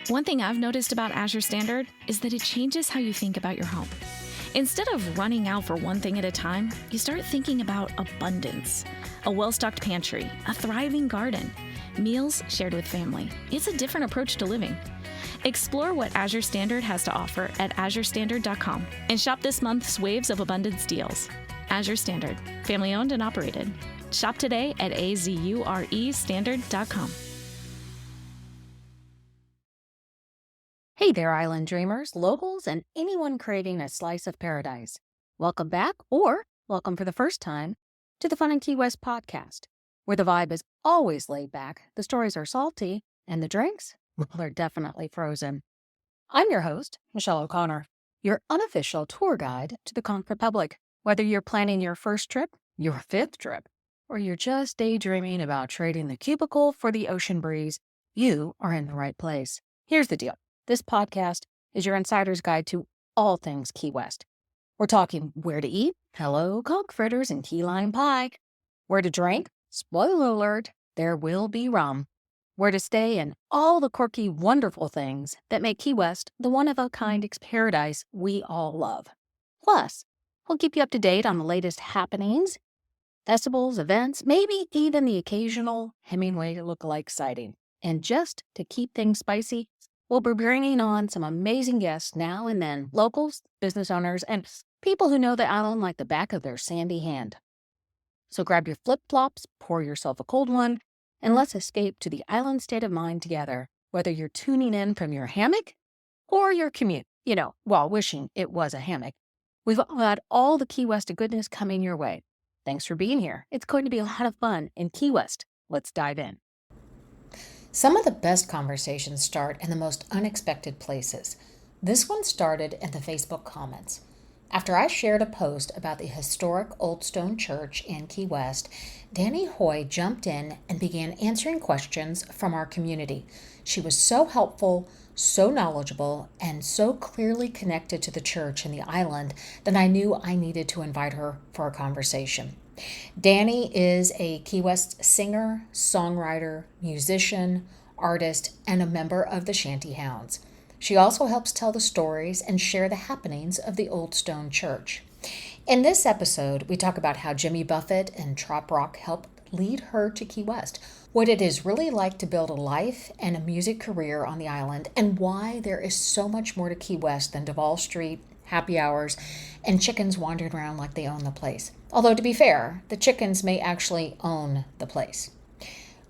One thing I've noticed about Azure Standard is that it changes how you think about your home. Instead of running out for one thing at a time, you start thinking about abundance. A well-stocked pantry, a thriving garden, meals shared with family. It's a different approach to living. Explore what Azure Standard has to offer at AzureStandard.com and shop this month's Waves of Abundance deals. Azure Standard, family owned and operated. Shop today at AZUREstandard.com. Hey there, island dreamers, locals, and anyone craving a slice of paradise. Welcome back, or welcome for the first time, to the Fun in Key West podcast, where the vibe is always laid back, the stories are salty, and the drinks, well, they're definitely frozen. I'm your host, Michelle O'Connor, your unofficial tour guide to the Conch Republic. Whether you're planning your first trip, your fifth trip, or you're just daydreaming about trading the cubicle for the ocean breeze, you are in the right place. Here's the deal. This podcast is your insider's guide to all things Key West. We're talking where to eat, hello, conch fritters and key lime pie. Where to drink, spoiler alert, there will be rum. Where to stay, and all the quirky, wonderful things that make Key West the one-of-a-kind paradise we all love. Plus, we'll keep you up to date on the latest happenings, festivals, events, maybe even the occasional Hemingway lookalike sighting. And just to keep things spicy, we'll be bringing on some amazing guests now and then, locals, business owners, and people who know the island like the back of their sandy hand. So grab your flip-flops, pour yourself a cold one, and let's escape to the island state of mind together, whether you're tuning in from your hammock or your commute, while wishing it was a hammock. We've got all the Key West goodness coming your way. Thanks for being here. It's going to be a lot of fun in Key West. Let's dive in. Some of the best conversations start in the most unexpected places. This one started in the Facebook comments. After I shared a post about the historic Old Stone Church in Key West, Dani Hoy jumped in and began answering questions from our community. She was so helpful, so knowledgeable, and so clearly connected to the church and the island that I knew I needed to invite her for a conversation. Dani is a Key West singer, songwriter, musician, artist, and a member of the Shanty Hounds. She also helps tell the stories and share the happenings of the Old Stone Church. In this episode, we talk about how Jimmy Buffett and Trop Rock helped lead her to Key West, what it is really like to build a life and a music career on the island, and why there is so much more to Key West than Duval Street, happy hours, and chickens wandering around like they own the place. Although, to be fair, the chickens may actually own the place.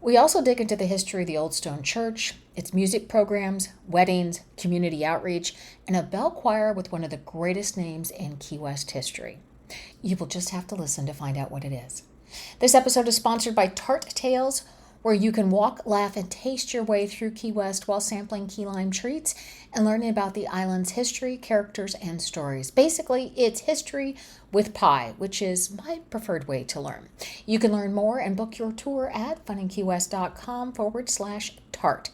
We also dig into the history of the Old Stone Church, its music programs, weddings, community outreach, and a bell choir with one of the greatest names in Key West history. You will just have to listen to find out what it is. This episode is sponsored by Tart Tales, where you can walk, laugh, and taste your way through Key West while sampling key lime treats and learning about the island's history, characters, and stories. Basically, it's history with pie, which is my preferred way to learn. You can learn more and book your tour at FunInKeyWest.com/tart.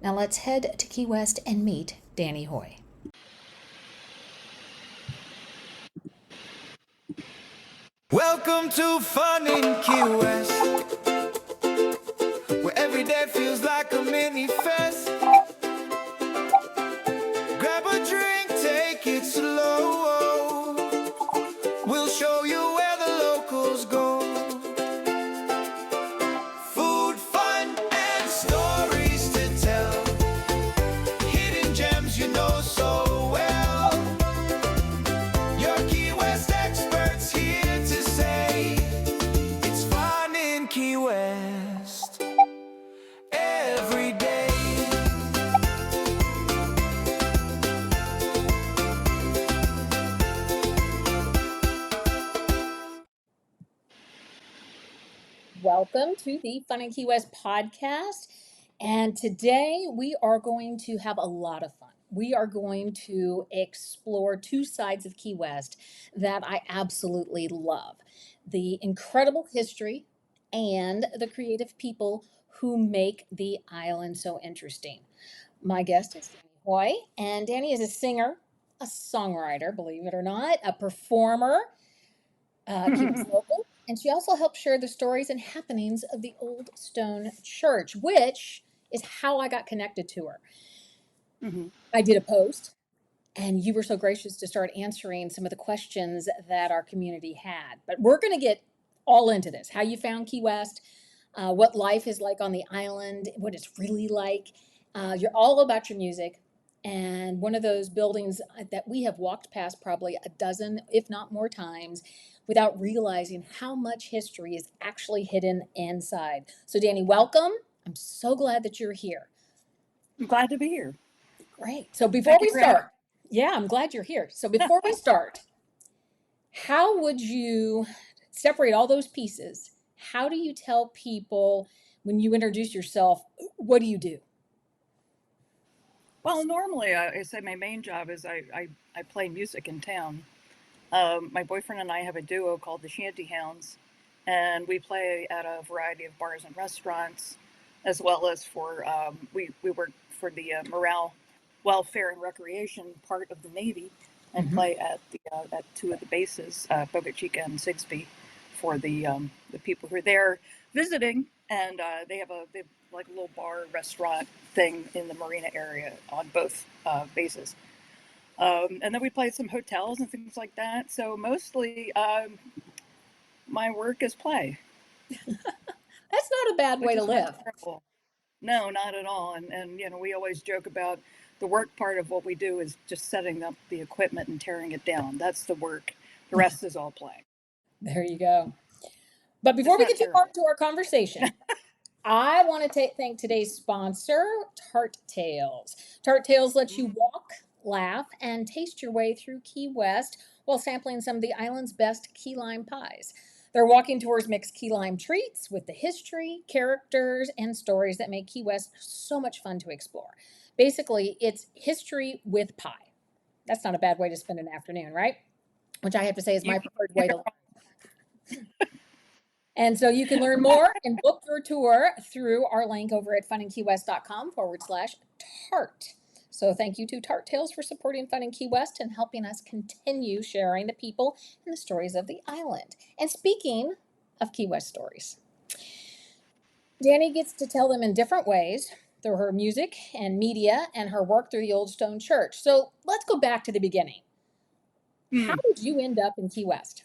Now let's head to Key West and meet Dani Hoy. Welcome to Fun in Key West, where every day feels like a mini fest. Grab a drink, take it slow. We'll show you where the locals go. Food, fun, and stories to tell. Hidden gems you know so well. Your Key West experts here to say it's fun in Key West every day. Welcome to the Fun in Key West podcast. And today we are going to have a lot of fun. We are going to explore two sides of Key West that I absolutely love: the incredible history and the creative people who make the island so interesting. My guest is Dani Hoy, and Dani is a singer, a songwriter, believe it or not, a performer, Key West local, and she also helps share the stories and happenings of the Old Stone Church, which is how I got connected to her. Hmm. I did a post, and you were so gracious to start answering some of the questions that our community had. But we're going to get all into this: how you found Key West, what life is like on the island, what it's really like. You're all about your music. And one of those buildings that we have walked past probably a dozen, if not more times, without realizing how much history is actually hidden inside. So, Dani, welcome. I'm so glad that you're here. I'm glad to be here. Great. So, before Thank you we for having start, yeah, I'm glad you're here. So, before we start, how would you separate all those pieces? How do you tell people when you introduce yourself, what do you do? Well, normally I say my main job is I play music in town. My boyfriend and I have a duo called the Shanty Hounds, and we play at a variety of bars and restaurants, as well as for we work for the morale, welfare, and recreation part of the Navy, and Mhm. play at the at two of the bases, Boca Chica and Sigsbee, for the people who are there visiting, and they have like a little bar restaurant thing in the marina area on both bases. And then we played some hotels and things like that. So mostly my work is play, That's not a bad way which to is not live. terrible. No, not at all. And we always joke about the work part of what we do is just setting up the equipment and tearing it down. That's the work. The rest is all play. There you go. But before It's we not get too far terrible. into our conversation, I want to thank today's sponsor, Tart Tales. Tart Tales lets you Mm. walk, laugh, and taste your way through Key West while sampling some of the island's best key lime pies. Their walking tours mix key lime treats with the history, characters, and stories that make Key West so much fun to explore. Basically, it's history with pie. That's not a bad way to spend an afternoon, right? Which I have to say is You my can't preferred way have it to. And so you can learn more and book your tour through our link over at FunInKeyWest.com/tart. So thank you to Tart Tales for supporting Fun in Key West and helping us continue sharing the people and the stories of the island. And speaking of Key West stories, Dani gets to tell them in different ways through her music and media and her work through the Old Stone Church. So let's go back to the beginning. How wrong. did you end up in Key West?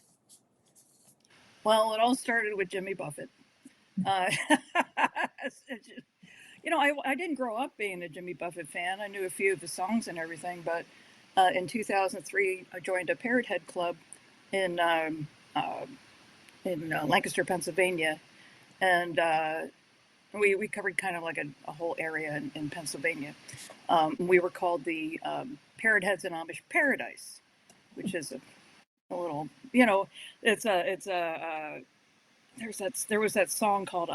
Well, it all started with Jimmy Buffett. Uh, I didn't grow up being a Jimmy Buffett fan. I knew a few of his songs and everything, but in 2003, I joined a Parrot Head Club in uh, Lancaster, Pennsylvania, and we covered kind of like a whole area in Pennsylvania. We were called the Parrot Heads in Amish Paradise, which is a little, it's a there was that song called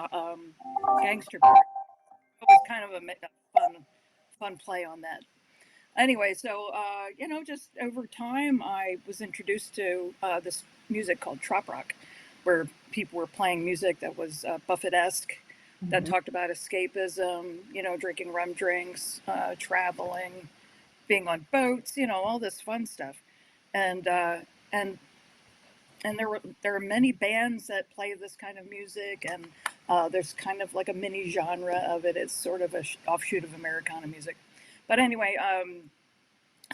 Gangster Paradise. It was kind of a fun play on that. Anyway, so just over time, I was introduced to this music called Trop rock, where people were playing music that was Buffett-esque, that Mhm. talked about escapism, drinking rum drinks, traveling, being on boats, all this fun stuff, and and and there are many bands that play this kind of music, and there's kind of like a mini genre of it. It's sort of a offshoot of Americana music, but anyway,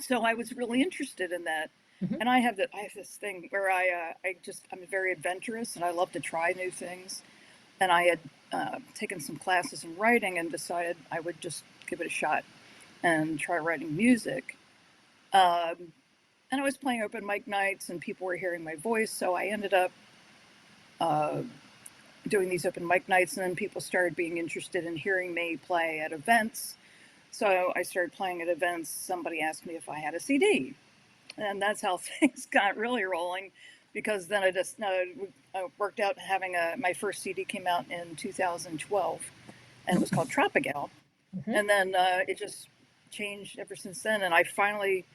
so I was really interested in that. Mhm. And I have this thing where I'm very adventurous and I love to try new things. And I had taken some classes in writing and decided I would just give it a shot and try writing music. Um, and I was playing open mic nights and people were hearing my voice, so I ended up uh, doing these open mic nights, and then people started being interested in hearing me play at events. So I started playing at events. Somebody asked me if I had a CD, and that's how things got really rolling. Because then I just worked out having my first CD came out in 2012, and it was called Tropical. Mhm. And then it just changed ever since then. And I finally,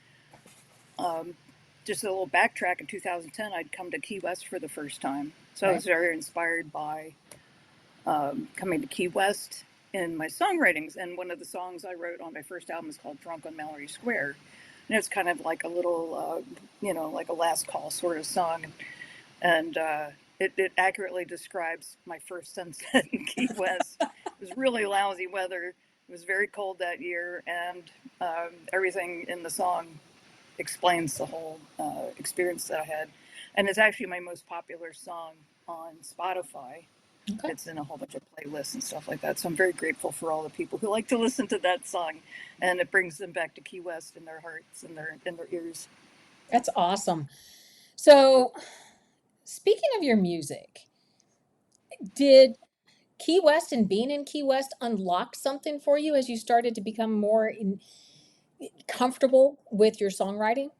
um, just a little backtrack, in 2010, I'd come to Key West for the first time. So I Right. was very inspired by coming to Key West in my songwritings. And one of the songs I wrote on my first album is called Drunk on Mallory Square. And it's kind of like a little, like a last call sort of song. And it accurately describes my first sunset in Key West. It was really lousy weather. It was very cold that year, and everything in the song explains the whole experience that I had. And it's actually my most popular song on Spotify. Okay. It's in a whole bunch of playlists and stuff like that. So I'm very grateful for all the people who like to listen to that song, and it brings them back to Key West in their hearts and their ears. That's awesome. So, speaking of your music, did Key West and being in Key West unlock something for you as you started to become more comfortable with your songwriting?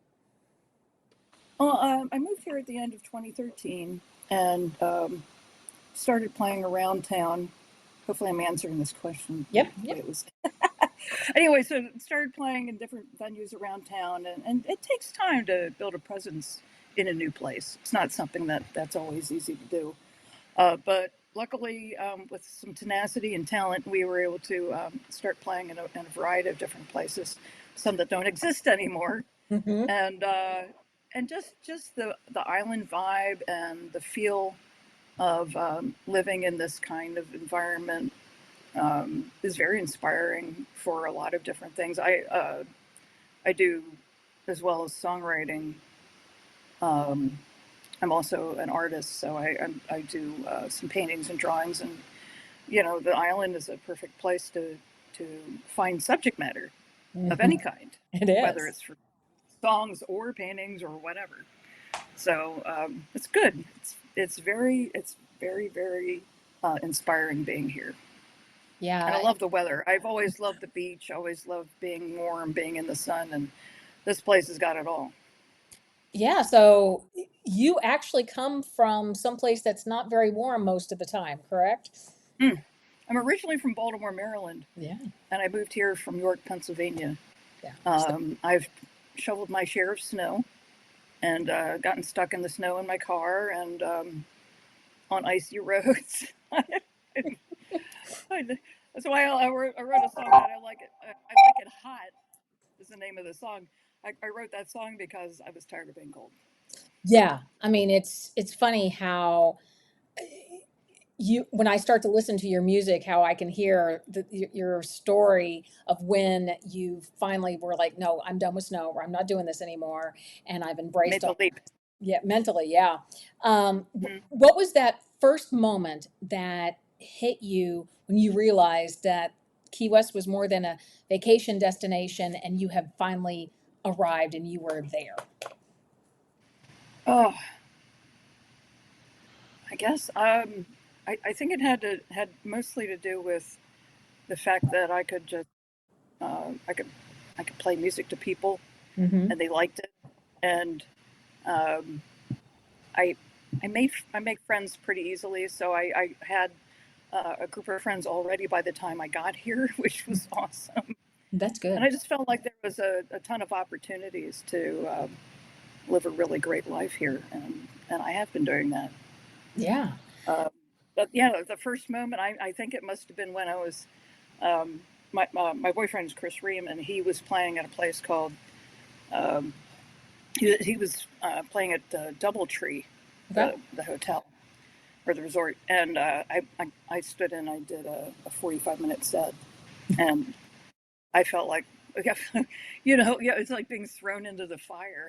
Well, I moved here at the end of 2013 and started playing around town. Hopefully, I'm answering this question. Yep. It was anyway. So started playing in different venues around town, and it takes time to build a presence in a new place. It's not something that's always easy to do. But luckily, with some tenacity and talent, we were able to start playing in a variety of different places, some that don't exist anymore, Mm-hmm. and just the island vibe and the feel of living in this kind of environment is very inspiring for a lot of different things. I do as well as songwriting. Um, I'm also an artist, so I do some paintings and drawings, and the island is a perfect place to find subject matter of any kind, It whether is. it's for songs or paintings or whatever. So it's good. It's very inspiring being here, and I Yeah. love the weather. I've always loved the beach. Always loved being warm, being in the sun, and this place has got it all. Yeah. So you actually come from someplace that's not very warm most of the time, correct? Mm. I'm originally from Baltimore, Maryland, Yeah. and I moved here from York, Pennsylvania. Yeah. I've shoveled my share of snow and gotten stuck in the snow in my car and on icy roads. That's why I wrote a song that I like it. I like it hot is the name of the song. I wrote that song because I was tired of being cold. Yeah. I mean, it's funny how you when I start to listen to your music, how I can hear your story of when you finally were like, no, I'm done with snow, or I'm not doing this anymore, and I've embraced Made the all. leap. Yeah, mentally, yeah. Mhm. What was that first moment that hit you when you realized that Key West was more than a vacation destination and you have finally arrived and you were there? Oh, I guess I think it had mostly to do with the fact that I could just uh, I could I could play music to people Mm-hmm. and they liked it, and um, I I make friends pretty easily. So I had a group of friends already by the time I got here, which was awesome. That's And good. I just felt like there was a ton of opportunities to live a really great life here, and I have been doing that. Yeah. Um, but yeah, the first moment I think it must have been when I was um, my boyfriend's Chris Ream, and he was playing at a place called um, he was playing at DoubleTree, Okay. the hotel or the resort, and I stood in. I did a 45-minute set, and I felt like, yeah, it's like being thrown into the fire.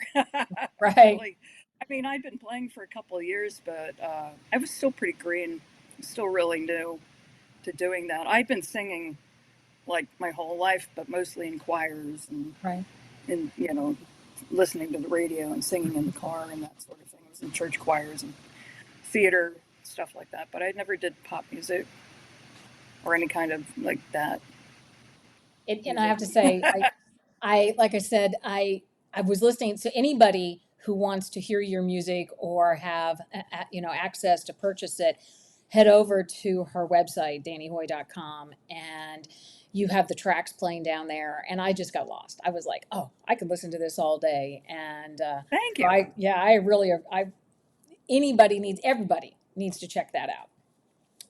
Right. Really, I mean, I'd been playing for a couple of years, but I was still pretty green, still really new to doing that. I'd been singing like my whole life, but mostly in choirs and Right. in listening to the radio and singing in the car and that sort of thing. I was in church choirs and theater stuff like that, but I never did pop music or any kind of like that And I have music. to say, I like I said, I was listening. So anybody who wants to hear your music or have access to purchase it, head over to her website, DaniHoy.com, and you have the tracks playing down there. And I just got lost. I was like, oh, I could listen to this all day. And Thank so you. I really, everybody needs to check that out.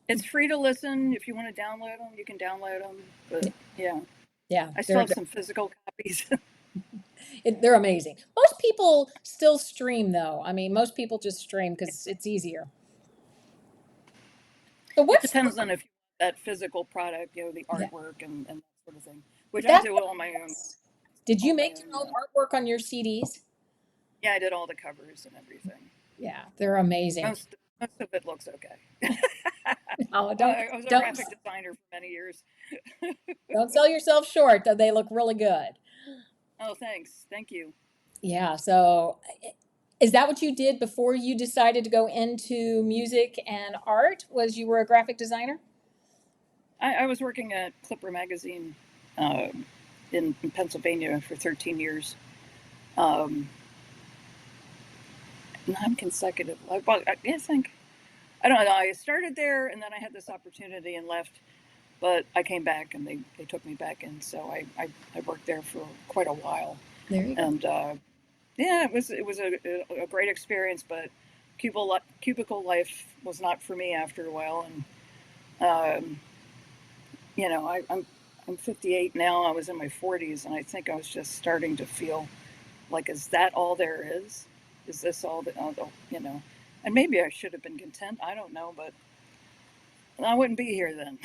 It's free to listen. If you want to download them, you can download them. But yeah, Yeah, I still have some physical copies. they're amazing. Most people still stream, though. I mean, most people just stream because it's easier. So It what's depends on if you want that physical product, the yeah, artwork and that sort of thing, which I That's do all my own, Did you all my make your own. own artwork on your CDs? Yeah, I did all the covers and everything. Yeah, they're amazing. Most of it looks okay. No, I was a don't graphic designer for many years. don't sell yourself short, though they look really good. Oh, thanks. Thank you. Yeah, so is that what you did before you decided to go into music and art? Was you were a graphic designer? I was working at Clipper Magazine uh, in Pennsylvania for 13 years. Um, non-consecutive. I think, I don't know. I started there and then I had this opportunity and left, but I came back and they took me back in. So I worked there for quite a while. There you go. And yeah, it was a great experience, but cubicle life was not for me after a while. And you know, I'm 58 now. I was in my 40s, and I think I was just starting to feel like, is that all there is? Is this all you know? And maybe I should have been content. I don't know, but I wouldn't be here then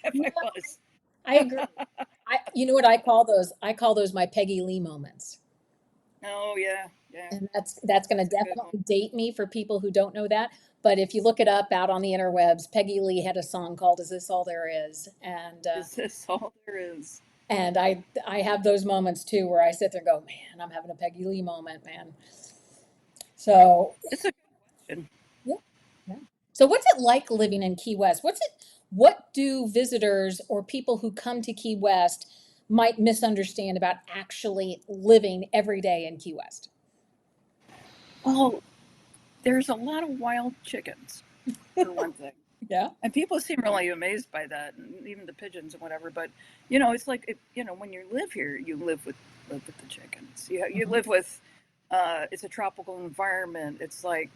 if Yeah, I was. I agree. You know what I call those? I call those my Peggy Lee moments. Oh yeah, yeah, And that's going to that's a good one. definitely date me for people who don't know that. But if you look it up out on the interwebs, Peggy Lee had a song called "Is This All There Is?" Is this all there is? And I have those moments too where I sit there and go, man, I'm having a Peggy Lee moment, man. So It's a good question. yeah, yeah. So what's it like living in Key West? What do visitors or people who come to Key West might misunderstand about actually living every day in Key West? Well, there's a lot of wild chickens, for one thing. Yeah. And people seem really amazed by that, and even the pigeons and whatever. But you know, it's like you know, when you live here, you live with the chickens. You Mhm. live with. It's a tropical environment. It's like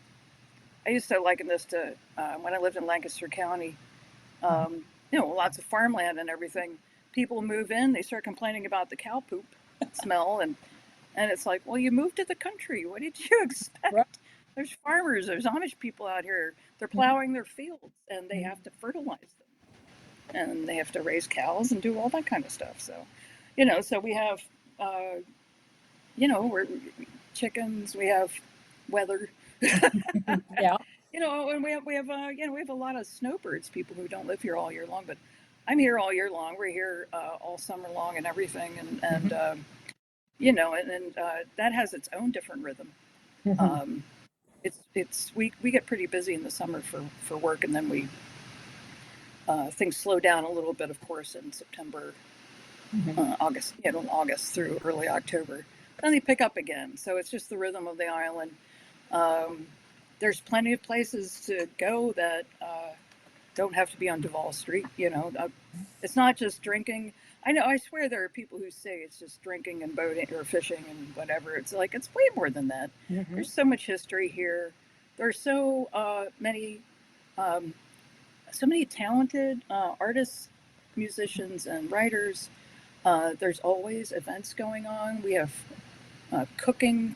I used to liken this to when I lived in Lancaster County. You know, lots of farmland and everything. People move in, they start complaining about the cow poop smell, and it's like, well, you moved to the country. What did you Right. expect? There's farmers, there's Amish people out here. They're Mhm. plowing their fields, and they Mhm. have to fertilize them, and they have to raise cows and do all that kind of stuff. So, you know, so we have, uh, you know, we're chickens. We have weather. Yeah. You know, and you know, we have a lot of snowbirds. People who don't live here all year long, but I'm here all year long. We're here all summer long and everything, and Mhm. you know, and that has its own different rhythm. Mhm. Um, it's we get pretty busy in the summer for work, and then we things slow down a little bit, of course, in September, Mhm. August, you know, August through early October. Then they pick up again. So it's just the rhythm of the island. Um, there's plenty of places to go that don't have to be on Duval Street. You know, it's not just drinking. I know. I swear there are people who say it's just drinking and boating or fishing and whatever. It's like it's way more than that. Mhm. There's so much history here. There's um, so many talented artists, musicians, and writers. There's always events going on. We have cooking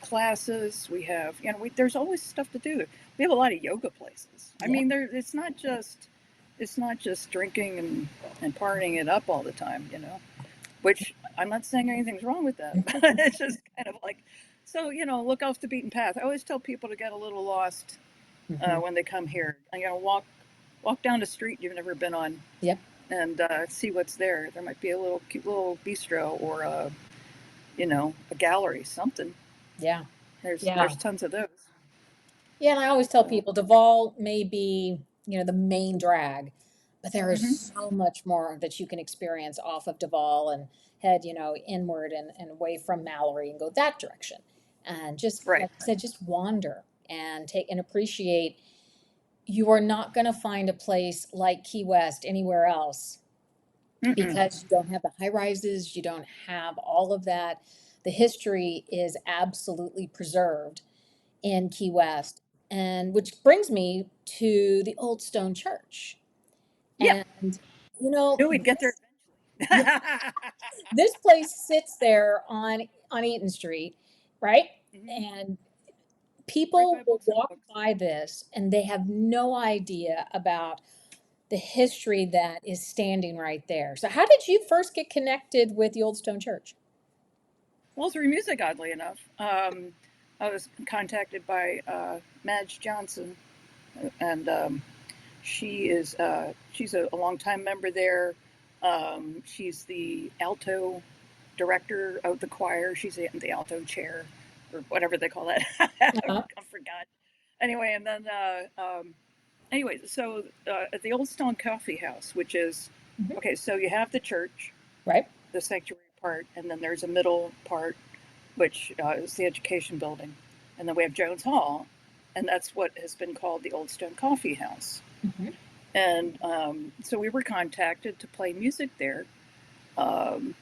classes. We have, you know, there's always stuff to do. We have a lot of yoga places. I Yeah. mean, it's not just drinking and partying it up all the time, you know. Which I'm not saying anything's wrong with that. It's just kind of like, so you know, look off the beaten path. I always tell people to get a little lost Mhm. when they come here. You know, walk down the street you've never been on Yep. and see what's there. There might be a little cute little bistro or a, you know, a gallery, something. Yeah. There's Yeah. tons of those. Yeah, and I always tell So, people Duval may be, the main drag, but there is hmm so much more that you can experience off of Duval and head, inward and away from Mallory and go that direction. And just right. like I said, just wander and take and appreciate. You are not going to find a place like Key West anywhere else Mm-mm. because you don't have the high rises, you don't have all of that. The history is absolutely preserved in Key West. And which brings me to the Old Stone Church. Yeah, And knew we'd get there this yeah, eventually. this place sits there on Eaton Street, right? hmm And Right people by will Books and walk Books. by this and they have no idea about the history that is standing right there. So how did you first get connected with the Old Stone Church? Well, through music, oddly enough. I was contacted by Madge Johnson, and she's a longtime member there. She's the alto director of the choir. She's the alto chair, or whatever they call that. Uh-huh. I forgot. Anyway, and then so at the Old Stone Coffee House, which is Mhm. okay, so you have the church, Right. the sanctuary part, and then there's a middle part, which is the education building, and then we have Jones Hall, and that's what has been called the Old Stone Coffee House. Mm-hmm. And so we were contacted to play music there. Um,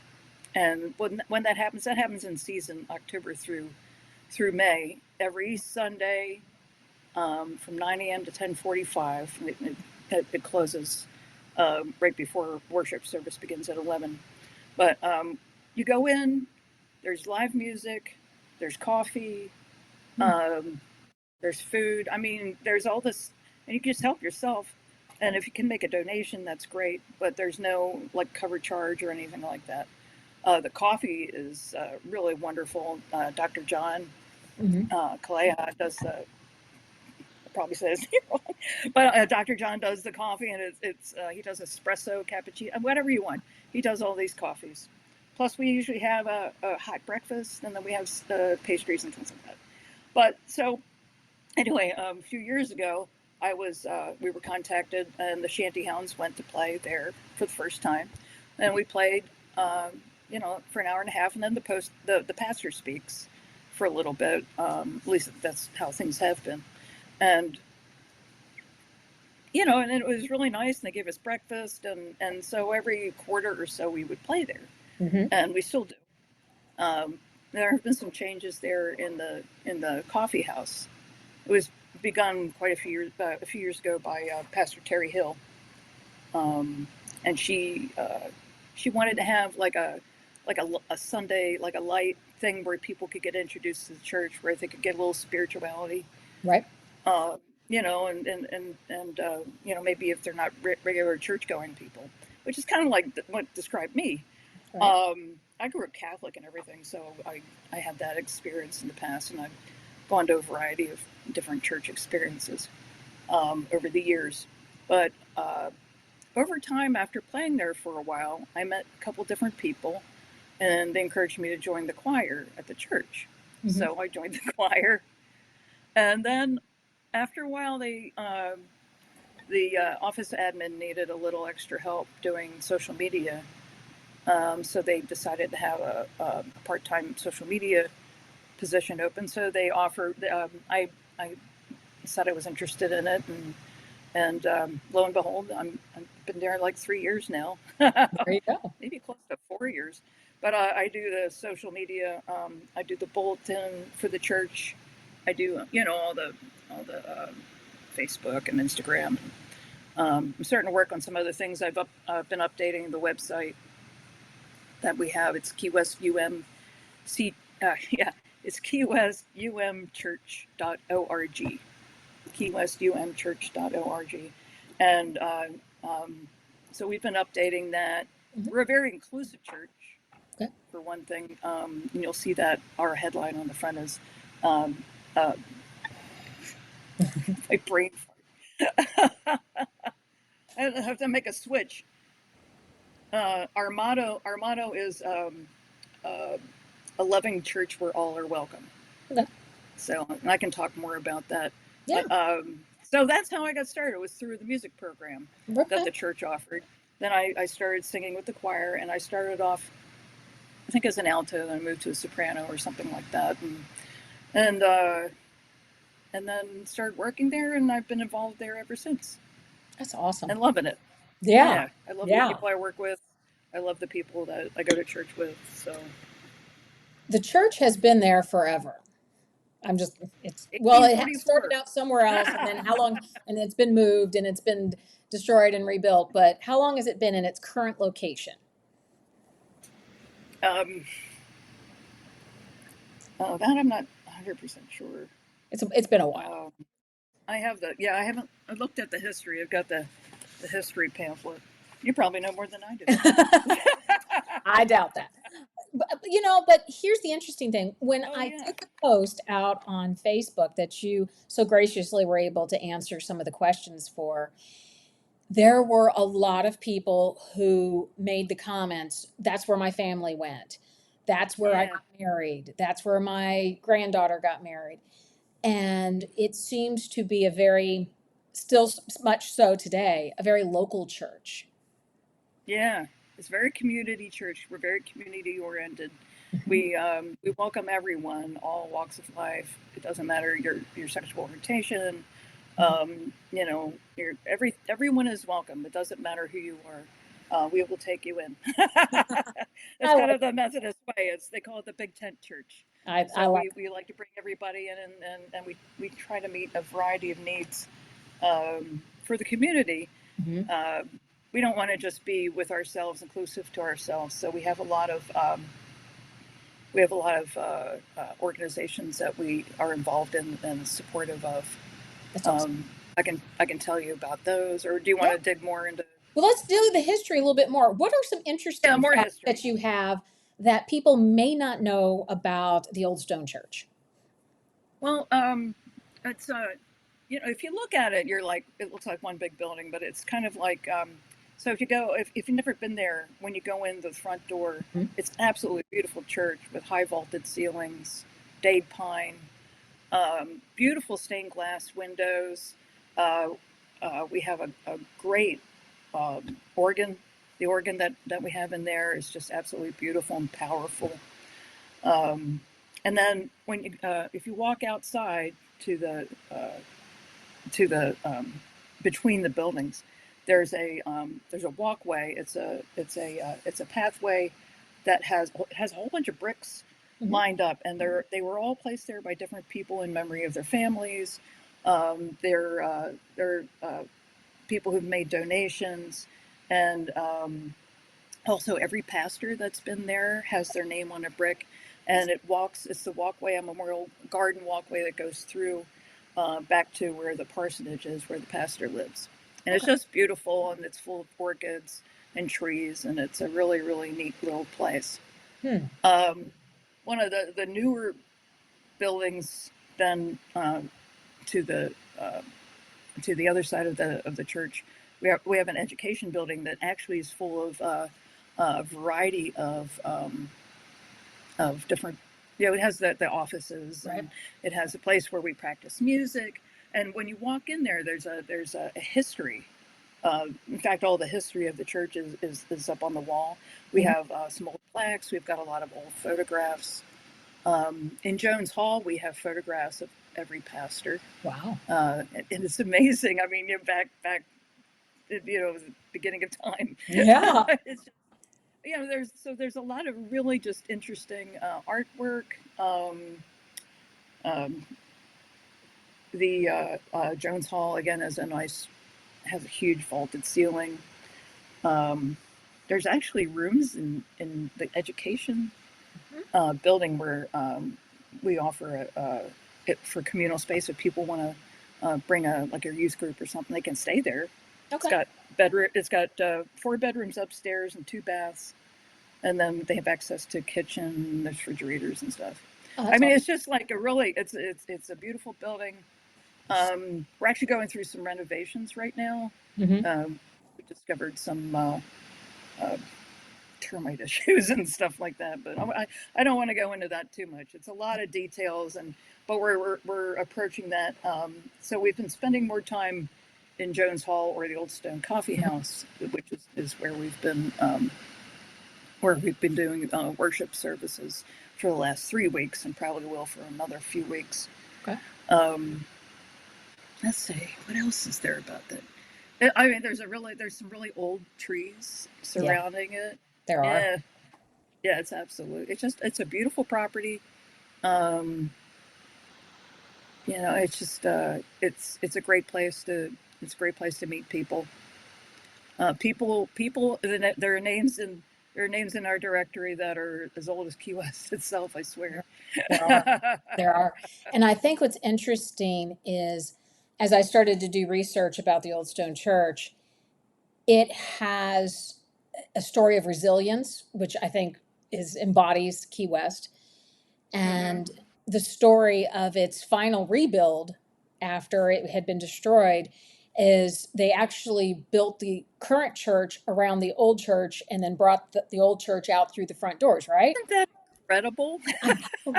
and when that happens in season, October through May, every Sunday from 9 a.m. to 10:45. It closes right before worship service begins at 11. But you go in, there's live music, there's coffee, um, there's food. I mean, there's all this, and you can just help yourself. And if you can make a donation, that's great. But there's no like cover charge or anything like that. The coffee is really wonderful. Dr. John Mm-hmm. Kalea does the, probably says wrong, but Dr. John does the coffee, and it's he does espresso, cappuccino, whatever you want. He does all these coffees. Plus, we usually have a hot breakfast, and then we have pastries and things like that. But so anyway, a few years ago, we were contacted, and the Shanty Hounds went to play there for the first time, and we played, for an hour and a half, and then the pastor speaks for a little bit. At least that's how things have been, and and it was really nice, and they gave us breakfast, and so every quarter or so we would play there, Mm-hmm. and we still do. Um, there have been some changes there in the coffee house. It was begun quite a few years ago by Pastor Terry Hill, and she wanted to have like a Sunday, like a light thing where people could get introduced to the church, where they could get a little spirituality. Right. Uh, maybe if they're not regular church going people, which is kind of like what described me. Right. I grew up Catholic and everything, so I had that experience in the past, and I've gone to a variety of different church experiences over the years. But over time, after playing there for a while, I met a couple different people, and they encouraged me to join the choir at the church. Mm-hmm. So I joined the choir, and then after a while, the office admin needed a little extra help doing social media. So they decided to have a part-time social media position open. So they offered. I said I was interested in it, and lo and behold, I've been there like 3 years now. There you go. Maybe close to 4 years. But I do the social media. I do the bulletin for the church. I do all the Facebook and Instagram. I'm starting to work on some other things. I've been updating the website that we have. It's Key West it's keywestumchurch.org. keywestumchurch.org. And so we've been updating that. Mm-hmm. We're a very inclusive church, Okay. for one thing. And you'll see that our headline on the front is my brain fart. I have to make a switch. Our motto is a loving church where all are welcome. Okay. So, and I can talk more about that. Yeah. But, so that's how I got started. It was through the music program Okay. that the church offered. Then I started singing with the choir, and I started off, I think, as an alto, then I moved to a soprano or something like that, and then started working there, and I've been involved there ever since, That's awesome. and loving it. Yeah. I love Yeah. the people I work with. I love the people that I go to church with. So The church has been there forever. It started 1844. out somewhere else, and then how long, and it's been moved, and it's been destroyed and rebuilt, but how long has it been in its current location? That I'm not 100% sure. It's been a while. I haven't. I looked at the history. I've got the the history pamphlet. You probably know more than I do. I doubt that. But here's the interesting thing. When Oh, I yeah. put the post out on Facebook that you so graciously were able to answer some of the questions for, there were a lot of people who made the comments, that's where my family went. That's where I Yeah. got married. That's where my granddaughter got married. And it seems to be a very, still much so today, a very local church. Yeah. It's very community church. We're very community oriented. We welcome everyone, all walks of life. It doesn't matter your sexual orientation. Everyone is welcome. It doesn't matter who you are. We will take you in. That's I kind like, of the Methodist way. They call it the big tent church. I So like, we like to bring everybody in, and we try to meet a variety of needs for the community. mhm. We don't want to just be with ourselves, inclusive to ourselves. So we have a lot of organizations that we are involved in and supportive of. That's awesome. I can tell you about those, or do you want Yeah. to dig more into? Well, let's do the history a little bit more. What are some Yeah, interesting more facts history. that you have that people may not know about the Old Stone Church? Well, it's if you look at it, you're like, it looks like one big building, but it's kind of like, so if you've never been there, when you go in the front door, Mhm. it's an absolutely beautiful church with high vaulted ceilings, dade pine, beautiful stained glass windows. Uh, we have a great organ. The organ that we have in there is just absolutely beautiful and powerful. Um, and then if you walk outside to the between the buildings, there's a walkway. It's a pathway that has a whole bunch of bricks Mhm. lined up, and they were all placed there by different people in memory of their families. They're people who've made donations, and also every pastor that's been there has their name on a brick, and it's the walkway, a memorial garden walkway that goes through back to where the parsonage is, where the pastor lives. And it's Okay. just beautiful, and it's full of orchids and trees, and it's a really, really neat little place. Hmm. One of the newer buildings then to the uh, to the other side of the church, we have an education building that actually is full of a variety of different. It has the offices, Right. and it has a place where we practice music. And when you walk in there, there's a history. In fact, all the history of the church is up on the wall. We Mhm. have some old plaques. We've got a lot of old photographs. In Jones Hall, we have photographs of every pastor, Wow. and it's amazing. I mean, back, the beginning of time. Yeah. It's just, there's a lot of really just interesting artwork. Um, the Jones Hall again has a huge vaulted ceiling. Um, there's actually rooms in the education Mhm. building where we offer it for communal space. If people want to bring a youth group or something, they can stay there. It's Okay. got bedroom. It's got 4 bedrooms upstairs and 2 baths, and then they have access to kitchen, there's refrigerators and stuff. Oh, I that's mean, awesome. it's just like it's a beautiful building. We're actually going through some renovations right now. Hmm. We discovered some uh, termite issues and stuff like that, but I don't want to go into that too much. It's a lot of details, but we're approaching that. So we've been spending more time in Jones Hall or the Old Stone Coffee House, which is where we've been doing worship services for the last 3 weeks, and probably will for another few weeks. Okay. Um, let's see, what else is there about that? I mean, there's some really old trees Yeah, surrounding it. there are. Yeah, yeah, it's a beautiful property. Um, it's just it's a great place to meet people. There are names in our directory that are as old as Key West itself, I swear. There are. There are. And I think what's interesting is as I started to do research about the Old Stone Church, it has a story of resilience, which I think embodies Key West, Mm-hmm. and the story of its final rebuild after it had been destroyed is they actually built the current church around the old church and then brought the old church out through the front doors, right? Isn't that incredible? I know.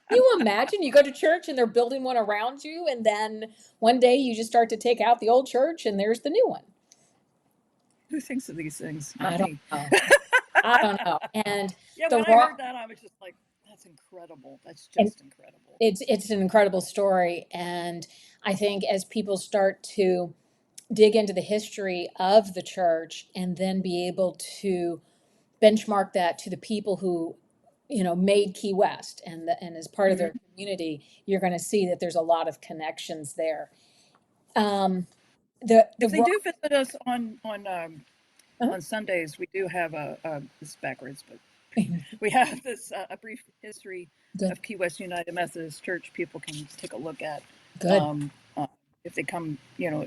Can you imagine? You go to church and they're building one around you, and then one day you just start to take out the old church and there's the new one. Who thinks of these things? I Not don't me. know. I don't know. And Yeah, the when I heard that, I was just like, that's incredible. That's and just incredible. it's an incredible story, and I think as people start to dig into the history of the church and then be able to benchmark that to the people who made Key West and as part of Hmm. their community, you're going to see that there's a lot of connections there. Um, the If they rock. do visit us uh, on Sundays, we do have this is backwards, but we have this a brief history Good, of Key West United Methodist Church. People can take a look at good. um, if they come,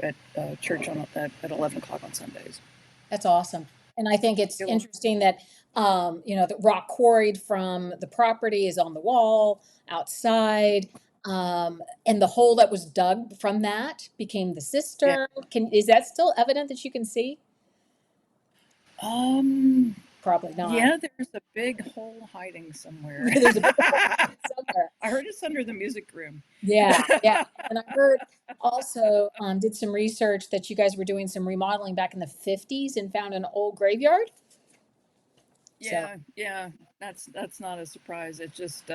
at church at 11 o'clock on Sundays. That's awesome. And I think it's You're welcome. interesting that, the rock quarried from the property is on the wall outside. And the hole that was dug from that became the Yeah. cistern. Is that still evident that you can see? Um. Probably not. Yeah, there's a big hole hiding somewhere. Yeah, there's a big hole somewhere. I heard it's under the music room. Yeah, yeah. And I heard also, did some research that you guys were doing some remodeling back in the 50s and found an old graveyard. So, Yeah. That's not a surprise. It's just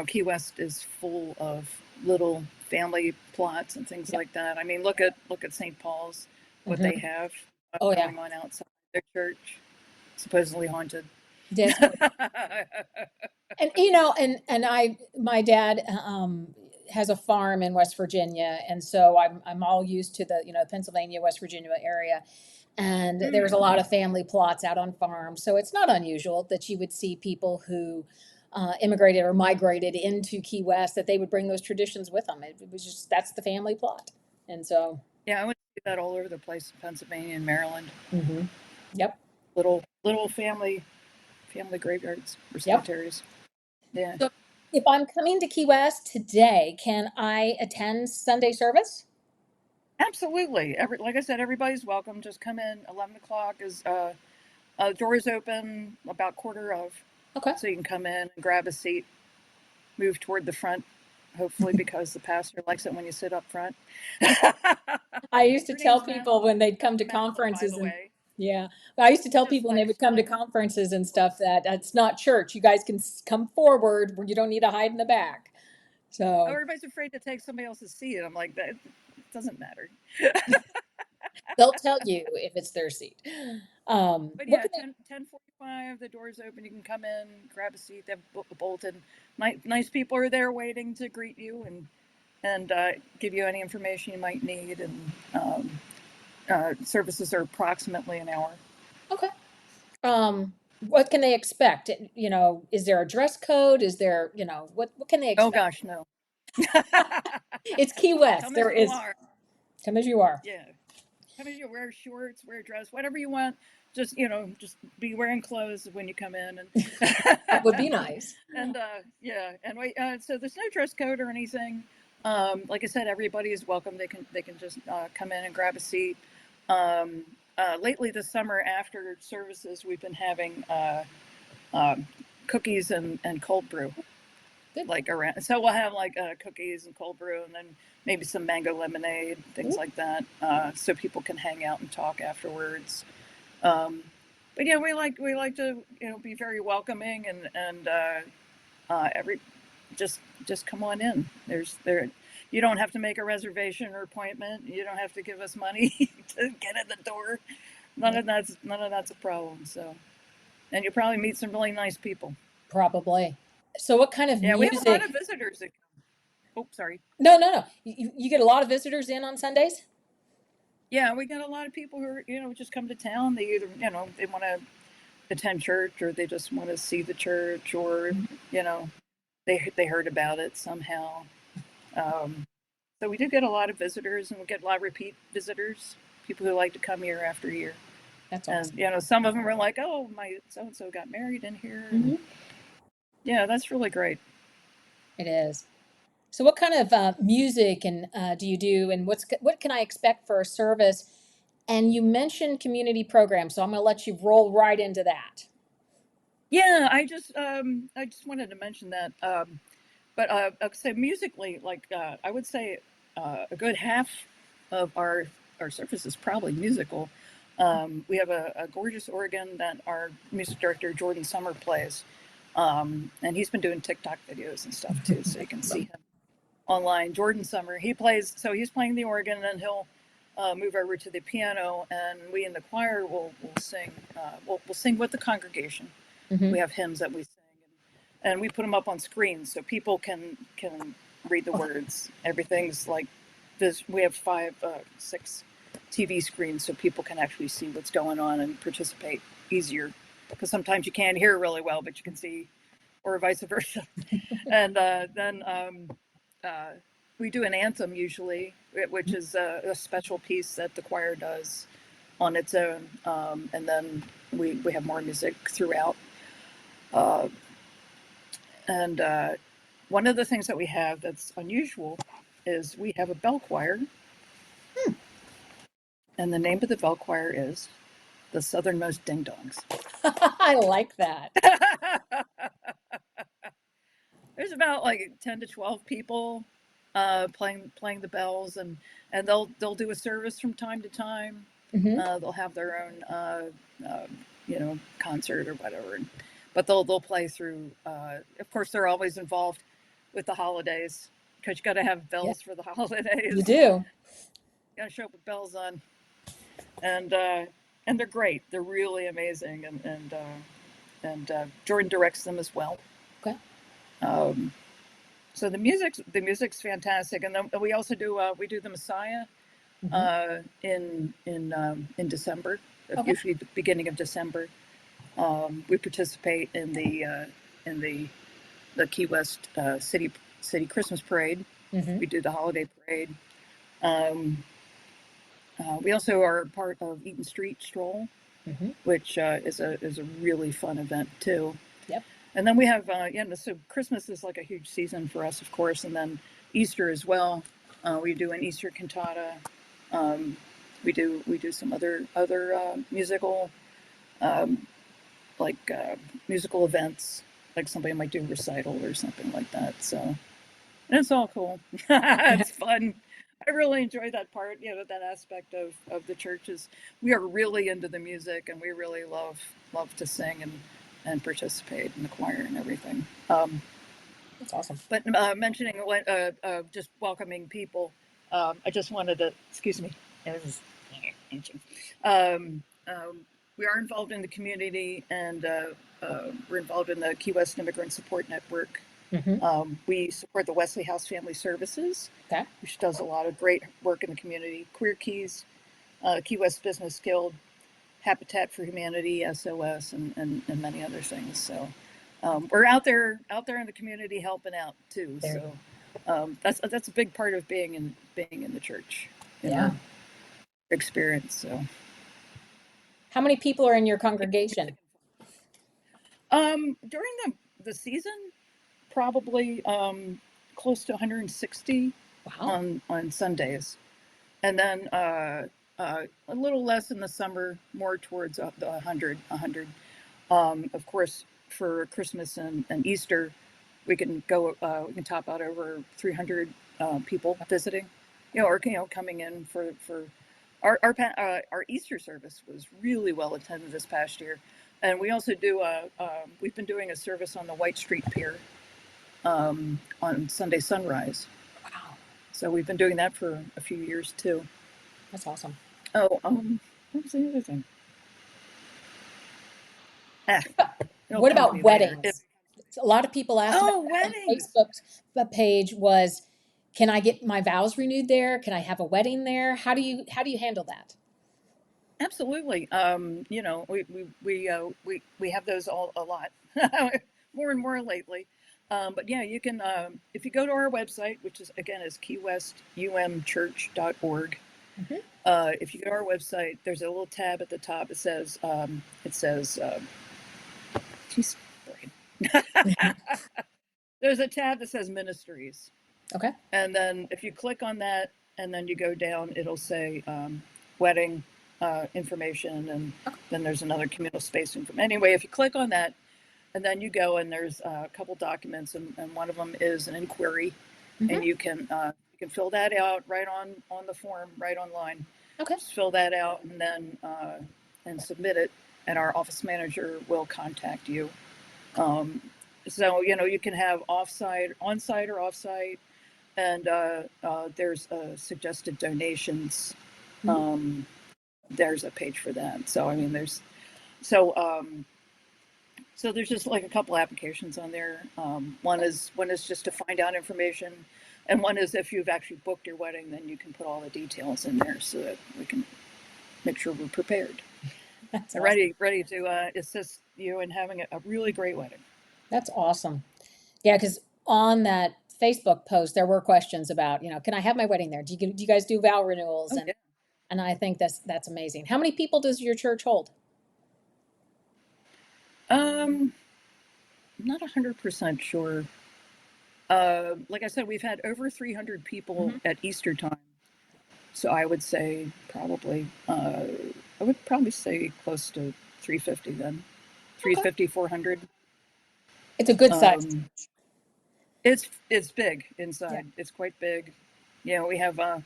Key West is full of little family plots and things yeah. like that. I mean, look at St. Paul's, what they Mhm. have Oh, yeah. going on outside their church, supposedly haunted. That's And my dad has a farm in West Virginia, and so I'm all used to the Pennsylvania, West Virginia area, and there's a Mm. lot of family plots out on farms, so it's not unusual that you would see people who immigrated or migrated into Key West that they would bring those traditions with them. It was just that's the family plot, and so Yeah, I would see that all over the place in Pennsylvania and Maryland. mhm. Yep, Little family graveyards or yep. cemeteries. Yeah. So if I'm coming to Key West today, can I attend Sunday service? Absolutely. Like I said, everybody's welcome. Just come in. 11 o'clock is doors open about quarter of, Okay. so you can come in and grab a seat, move toward the front, hopefully because the pastor likes it when you sit up front. I used to Her tell name's people when they'd come to Madeline, by conferences the and way. yeah, I used to tell Just people when they would come to like conferences and stuff that that's not church. You guys can come forward where you don't need to hide in the back. oh, So everybody's afraid to take somebody else's seat. I'm like, that doesn't matter. they'll tell you if it's their seat. But What yeah, can they, 10:45, the doors open. You can come in, grab a seat. They have bulletin. Nice people are there waiting to greet you and give you any information you might need. And services are approximately an hour. okay. What can they expect? Is there a dress code? Is there, what can they Oh expect? gosh, no. It's Key West. Come as There you is are. come as you are. Yeah. Come as you wear shorts, wear a dress, whatever you want. Just be wearing clothes when you come in, and That would be nice. and yeah, and so there's no dress code or anything. Like I said, everybody is welcome. They can just come in and grab a seat. Lately this summer, after services, we've been having cookies and cold brew, Good. like around. So we'll have like cookies and cold brew, and then maybe some mango lemonade, things Ooh. like that, so people can hang out and talk afterwards. Um, but yeah, we like to be very welcoming and every just come on in. You don't have to make a reservation or appointment. You don't have to give us money to get in the door. None of that's a problem. So, and you'll probably meet some really nice people. Probably. So what kind of Yeah, we have a lot of music? visitors that come. Oh, sorry. No, no, no. You get a lot of visitors in on Sundays? Yeah, we got a lot of people who just come to town. They either they want to attend church, or they just want to see the church, or you know they heard about it somehow. Um, so we do get a lot of visitors, and we get a lot of repeat visitors. people who like to come year after year. That's And awesome. you know, some of them are like, "Oh, my so and so got married in here." Mhm. Yeah, that's really great. It is. So, what kind of music and do you do, and what can I expect for a service? And you mentioned community programs, so I'm going to let you roll right into that. Yeah, I just wanted to mention that. But I'd say musically, like I would say, a good half of our service is probably musical. We have a gorgeous organ that our music director Jordan Summer plays, and he's been doing TikTok videos and stuff too, so you can see him online. Jordan Summer, he plays, so he's playing the organ, and then he'll move over to the piano, and we in the choir will sing. We'll sing with the congregation. Mm-hmm. We have hymns that we sing, and we put them up on screens so people can read the words. Everything's like this. We have 6 TV screens so people can actually see what's going on and participate easier. Because sometimes you can't hear really well, but you can see, or vice versa. And then we do an anthem usually, which is a special piece that the choir does on its own. And then we have more music throughout. Uh, and one of the things that we have that's unusual is we have a bell choir. And the name of the bell choir is the Southernmost Ding Dongs. I like that. There's about like 10 to 12 people playing the bells, and they'll do a service from time to time. Mm-hmm. They'll have their own concert or whatever, but they'll play through. Of course, they're always involved with the holidays because you got to have bells for the holidays. You do. Got to show up with bells on, and they're great. They're really amazing, and Jordan directs them as well. Okay. So the music's fantastic, and then we also do we do the Messiah in December, usually the beginning of December. We participate in the Key West city Christmas parade. Mm-hmm. We do the holiday parade. We also are part of Eaton Street Stroll, which is a really fun event too. Yep. And then we have so Christmas is like a huge season for us, of course, and then Easter as well. We do an Easter cantata. We do some other musical musical events, like somebody might do a recital or something like that. So, and it's all cool. It's fun. I really enjoy that part, that aspect of the churches. We are really into the music, and we really love to sing and participate in the choir and everything. That's awesome. But mentioning just welcoming people, I just wanted to, excuse me, we are involved in the community, and we're involved in the Key West Immigrant Support Network. Mm-hmm. We support the Wesley House Family Services, Okay. which does a lot of great work in the community. Queer Keys, Key West Business Guild, Habitat for Humanity, SOS, and many other things. So we're out there in the community helping out too. There. So that's a big part of being in the church. Yeah. Experience. So how many people are in your congregation? During the season, probably close to 160. Wow. On Sundays, and then a little less in the summer, more towards the 100. Of course, for Christmas and Easter, we can top out over 300 people visiting, or coming in for our Easter service was really well attended this past year, and we also do we've been doing a service on the White Street Pier on Sunday sunrise. Wow. So we've been doing that for a few years too. That's awesome. Oh, what was the other thing? What about weddings? A lot of people asked about weddings. Facebook page was, can I get my vows renewed there? Can I have a wedding there? How do you handle that? Absolutely. We have those a lot, more and more lately. But yeah, you can if you go to our website, which is KeyWestUMChurch.org. Mhm. If you go to our website, there's a little tab at the top. Geez, brain. There's a tab that says ministries. Okay. And then if you click on that and then you go down, it'll say wedding information. And then there's another communal space information. Anyway, if you click on that and then you go and there's a couple documents and one of them is an inquiry. Mhm. And you can fill that out right on the form, right online. Okay. Just fill that out and then and submit it. And our office manager will contact you. So, you can have on-site or off-site, and there's suggested donations. Mhm. There's a page for that. So, I mean, so so there's just like a couple applications on there. One is just to find out information, and one is if you've actually booked your wedding, then you can put all the details in there so that we can make sure we're prepared That's and awesome. ready to assist you in having a really great wedding. That's awesome. Yeah, because on that Facebook post, there were questions about, can I have my wedding there? Do you guys do vow renewals? Oh And yeah. and I think that's amazing. How many people does your church hold? I'm not 100% sure. Like I said, we've had over 300 people Mhm. at Easter time. So I would say probably, I would probably say close to 350 then. Okay. 350, 400. It's a good size. Um, it's big Yeah. inside. It's quite big. We have a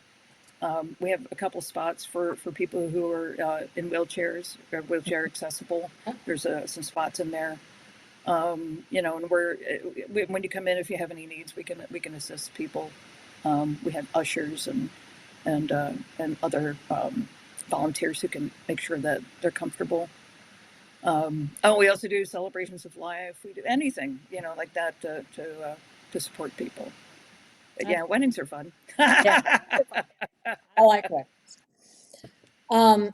couple spots for people who are in wheelchairs, or wheelchair accessible. There's some spots in there. And when you come in, if you have any needs, we can assist people. We have ushers and other volunteers who can make sure that they're comfortable. We also do celebrations of life. We do anything, like that to support people. But yeah, weddings are fun. Yeah. I like weddings.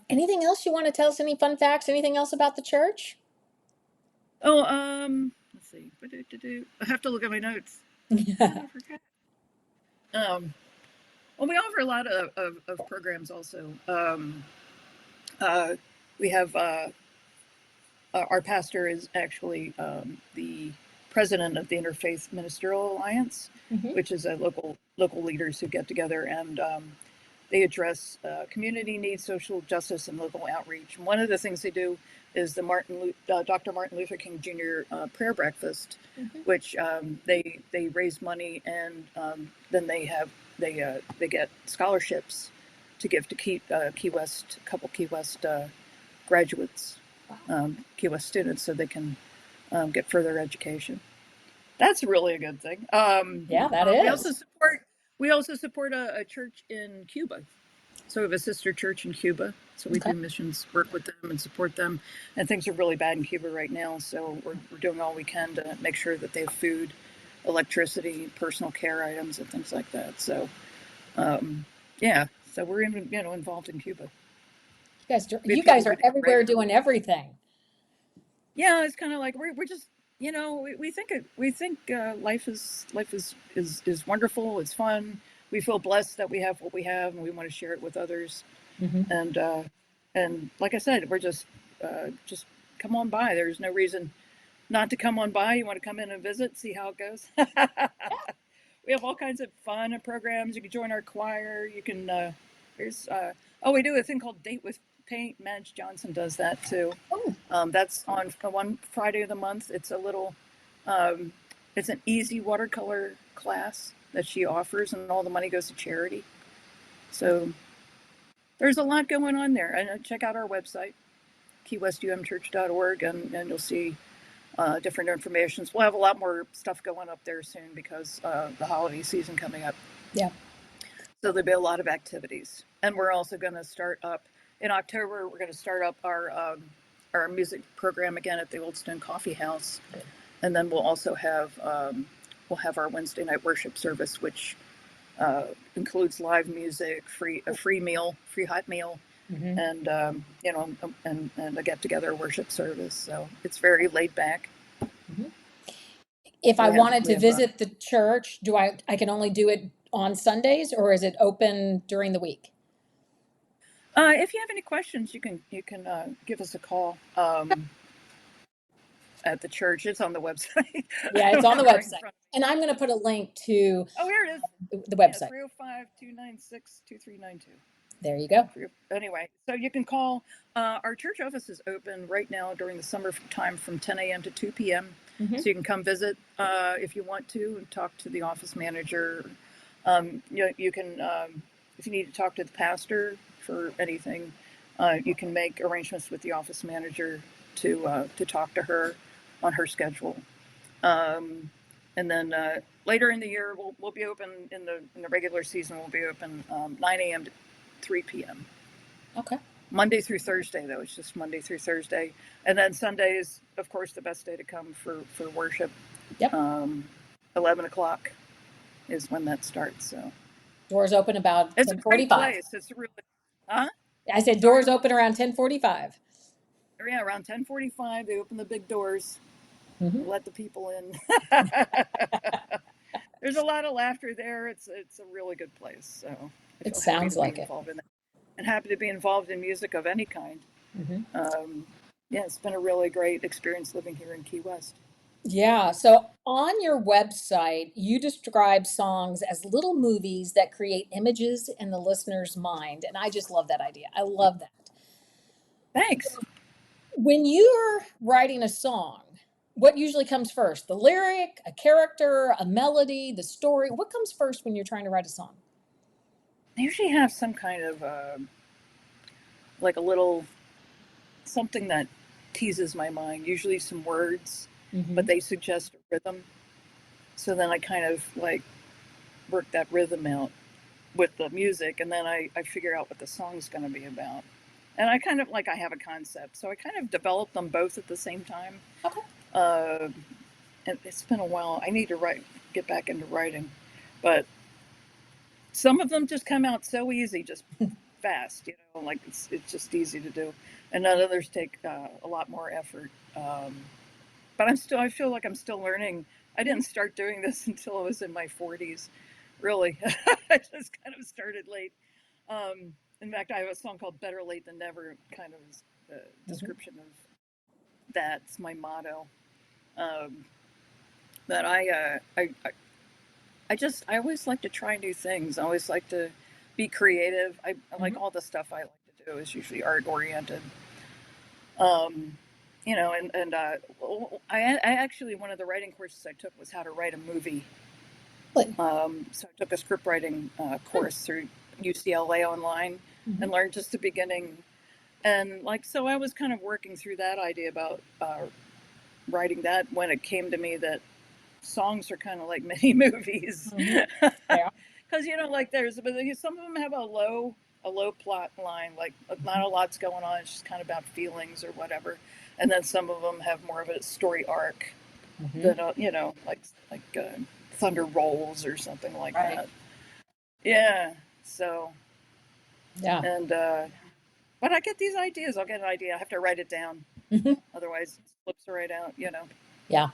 Anything else you want to tell us? Any fun facts? Anything else about the church? Oh, let's see. I have to look at my notes. I forgot. Um, well, we offer a lot of programs also. Uh, we have our pastor is actually the president of the Interfaith Ministerial Alliance, Mhm. which is a local leaders who get together and they address community needs, social justice, and local outreach. And one of the things they do is the Dr. Martin Luther King Jr. Prayer breakfast, Mhm. which they raise money and then they get scholarships to give to Key West, a couple Key West graduates, Key West students, so they can get further education. That's really a good thing. Yeah, that We is. also support a church in Cuba. So we have a sister church in Cuba. So we Okay. do missions work with them and support them. And things are really bad in Cuba right now. So we're doing all we can to make sure that they have food, electricity, personal care items, and things like that. So yeah, so we're involved in Cuba. We have You people guys who are do it everywhere regularly. doing everything. Yeah, it's kind of like we're just we think life is wonderful. It's fun. We feel blessed that we have what we have, and we want to share it with others. Mhm. And like I said, we're just come on by. There's no reason not to come on by. You want to come in and visit, see how it goes. We have all kinds of fun and programs. You can join our choir. You can there's we do a thing called Date with Paint. Madge Johnson does that too. Oh, That's on one Friday of the month. Um, it's an easy watercolor class that she offers, and all the money goes to charity. So there's a lot going on there. And check out our website, keywestumchurch.org, and you'll see different information. We'll have a lot more stuff going up there soon because the holiday season coming up. yeah. So there'll be a lot of activities, and we're also going to start up in October. We're going to start up our music program again at the Old Stone Coffee House, and then we'll also have our Wednesday night worship service, which includes live music, a free meal, free hot meal, Mhm. and and a get together worship service. So it's very laid back. Mhm. If I We have wanted we to have visit the church, I can only do it on Sundays, or is it open during the week? If you have any questions, you can give us a call at the church. It's on the website. Yeah, I it's don't on the have it right in website. front And I'm going to put a link to of me. Oh, here it is. the Yeah, website. 305-296-2392. There you go. Anyway, so you can call. Our church office is open right now during the summer time from 10 a.m. to 2 p.m. Mm-hmm. So you can come visit if you want to and talk to the office manager. You can, if you need to talk to the pastor for anything, you can make arrangements with the office manager to talk to her on her schedule. And then later in the year, we'll be open in the regular season. We'll be open 9 a.m. to 3 p.m. Okay. Monday through Thursday, though. It's just Monday through Thursday. And then Sunday is, of course, the best day to come for worship. Yep. 11 o'clock is when that starts. So Doors open about it's a great 10:45. place. It's really, huh? I said doors open around 10:45. Yeah, around 10:45, they open the big doors, Mm-hmm. let the people in. There's a lot of laughter there. It's a really good place. So I It feel happy sounds to be like it. involved in that, and happy to be involved in music of any kind. Mm-hmm. Yeah, it's been a really great experience living here in Key West. Yeah. So on your website, you describe songs as little movies that create images in the listener's mind. And I just love that idea. I love that. Thanks. When you're writing a song, what usually comes first? The lyric, a character, a melody, the story? What comes first when you're trying to write a song? I usually have some kind of like a little something that teases my mind. Usually some words, Mm-hmm. but they suggest a rhythm. So then I kind of like work that rhythm out with the music, and then I figure out what the song's going to be about. And I kind of like I have a concept, so I kind of develop them both at the same time. Okay. And it's been a while. I need to get back into writing, but some of them just come out so easy, just fast. Like it's just easy to do, and then others take a lot more effort. But I feel like I'm still learning. I didn't start doing this until I was in my 40s. Really, I just kind of started late. In fact, I have a song called "Better Late Than Never," kind of a description of that. It's my motto. Um, that I always like to try new things. I always like to be creative. I like all the stuff I like to do is usually art oriented. Um, and I actually, one of the writing courses I took was how to write a movie. So I took a script writing course through UCLA online and learned just the beginning. And like, so I was kind of working through that idea about writing that when it came to me that songs are kind of like mini movies. Yeah. Because like some of them have a low plot line, like not a lot's going on. It's just kind of about feelings or whatever. And then some of them have more of a story arc that like Thunder Rolls or something like Right. that. Yeah. So Yeah. and but I get these ideas. I'll get an idea. I have to write it down. Mm-hmm. Otherwise, it slips right out. Yeah.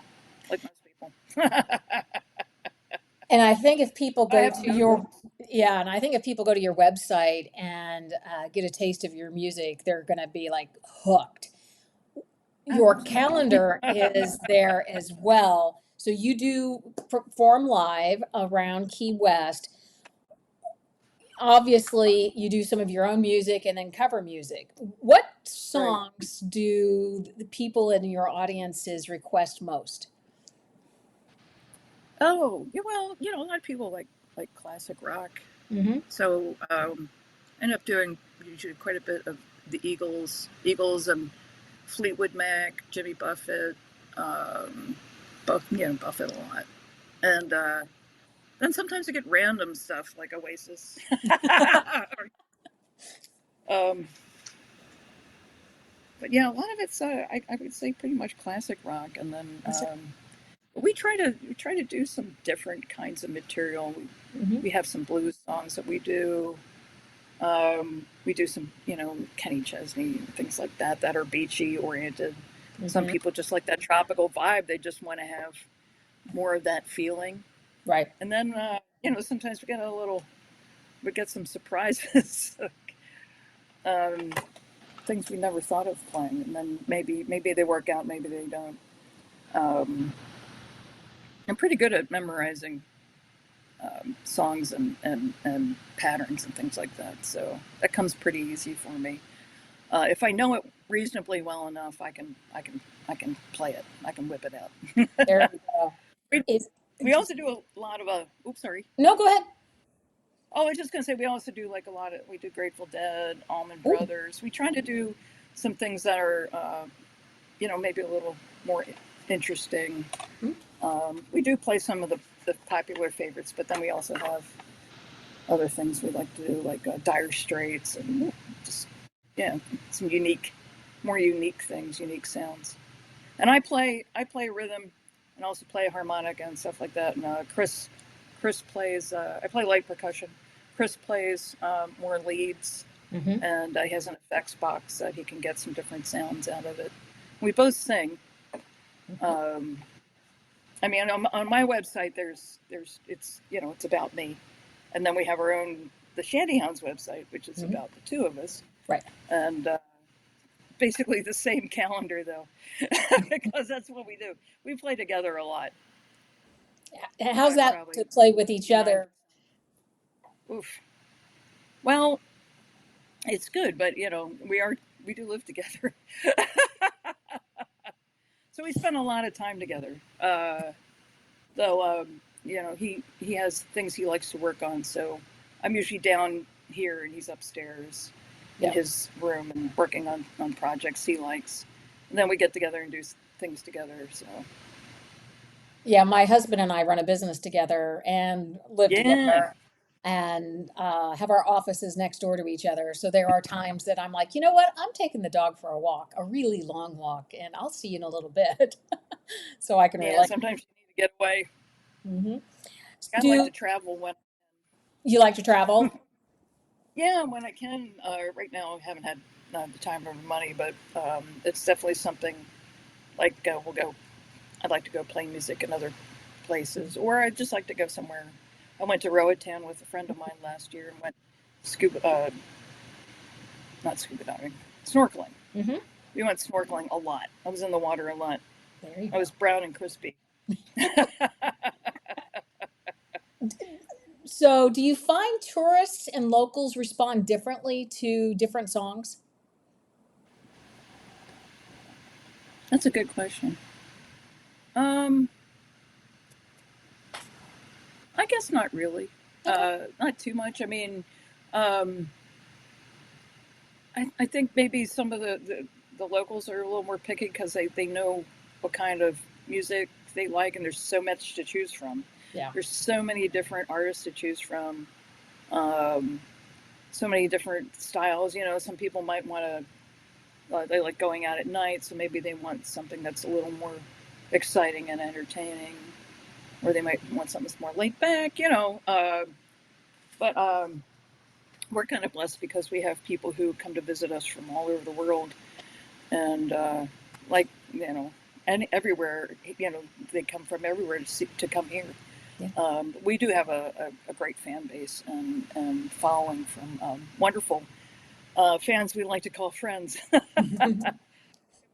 Like most people. And I think if people I go have to and I think if people go to your website and get a taste of your music, they're going to be like hooked. Your calendar is there as well. So you do perform live around Key West. Obviously, you do some of your own music and then cover music. What songs do the people in your audiences request most? Oh, yeah, well, a lot of people like classic rock. Mm-hmm. So I end up doing usually quite a bit of the Eagles and Fleetwood Mac, Jimmy Buffett, Buffett a lot, and then sometimes I get random stuff like Oasis. um, but yeah, a lot of it's I would say pretty much classic rock, and then we try to do some different kinds of material. We have some blues songs that we do. We do some, Kenny Chesney, things like that are beachy oriented. Some people just like that tropical vibe. They just want to have more of that feeling. Right. And then, sometimes we get some surprises. um, things we never thought of playing, and then maybe they work out, maybe they don't. Um, I'm pretty good at memorizing songs and patterns and things like that, so that comes pretty easy for me. If I know it reasonably well enough, I can play it. I can whip it out. There you go. we, Is we also do a lot of oops, sorry. no, go ahead. Oh, I was just gonna say we also do like a lot of we do Grateful Dead, Allman Ooh. Brothers. We try to do some things that are maybe a little more interesting. Hmm. We do play some of the popular favorites, but then we also have other things we like to do, like Dire Straits and just some more unique things, unique sounds. And I play rhythm and also play harmonica and stuff like that. And Chris plays. I play light percussion. Chris plays more leads, Mm-hmm. and he has an effects box that he can get some different sounds out of it. We both sing. Um, I mean, on my website, it's about me, and then we have our own the Shantyhounds website, which is Mm-hmm. about the two of us, Right. and basically the same calendar though, because that's what we do. We play together a lot. How's that Probably to play with each 9. other? Oof. Well, it's good, but we do live together, so we spend a lot of time together. Though he has things he likes to work on, so I'm usually down here and he's upstairs in Yeah. his room and working on projects he likes. And then we get together and do things together. So Yeah, my husband and I run a business together and live yeah, together and have our offices next door to each other. So there are times that I'm like, you know what? I'm taking the dog for a walk, a really long walk, and I'll see you in a little bit. So I can yeah. relate. Sometimes you need to get away. Hmm. I like Do to travel when you like to travel? yeah when I can. Right now I haven't had the time or the money, but it's definitely something like we'll go. I'd like to go play music in other places, or I'd just like to go somewhere. I went to Roatan with a friend of mine last year and went scuba, not scuba diving, snorkeling. Hmm. We went snorkeling a lot. I was in the water a lot. There you I go. was brown and crispy. So do you find tourists and locals respond differently to different songs? That's a good question. Um, I guess not really. Okay. Not too much. I mean, um, I think maybe some of the locals are a little more picky because they know what kind of music they like, and there's so much to choose from. Yeah. There's so many different artists to choose from, um, so many different styles. Some people might want to, they like going out at night, so maybe they want something that's a little more exciting and entertaining, or they might want something that's more laid back. But we're kind of blessed because we have people who come to visit us from all over the world, and like and everywhere. They come from everywhere to come here. Yeah. We do have a great fan base and following from wonderful fans we like to call friends.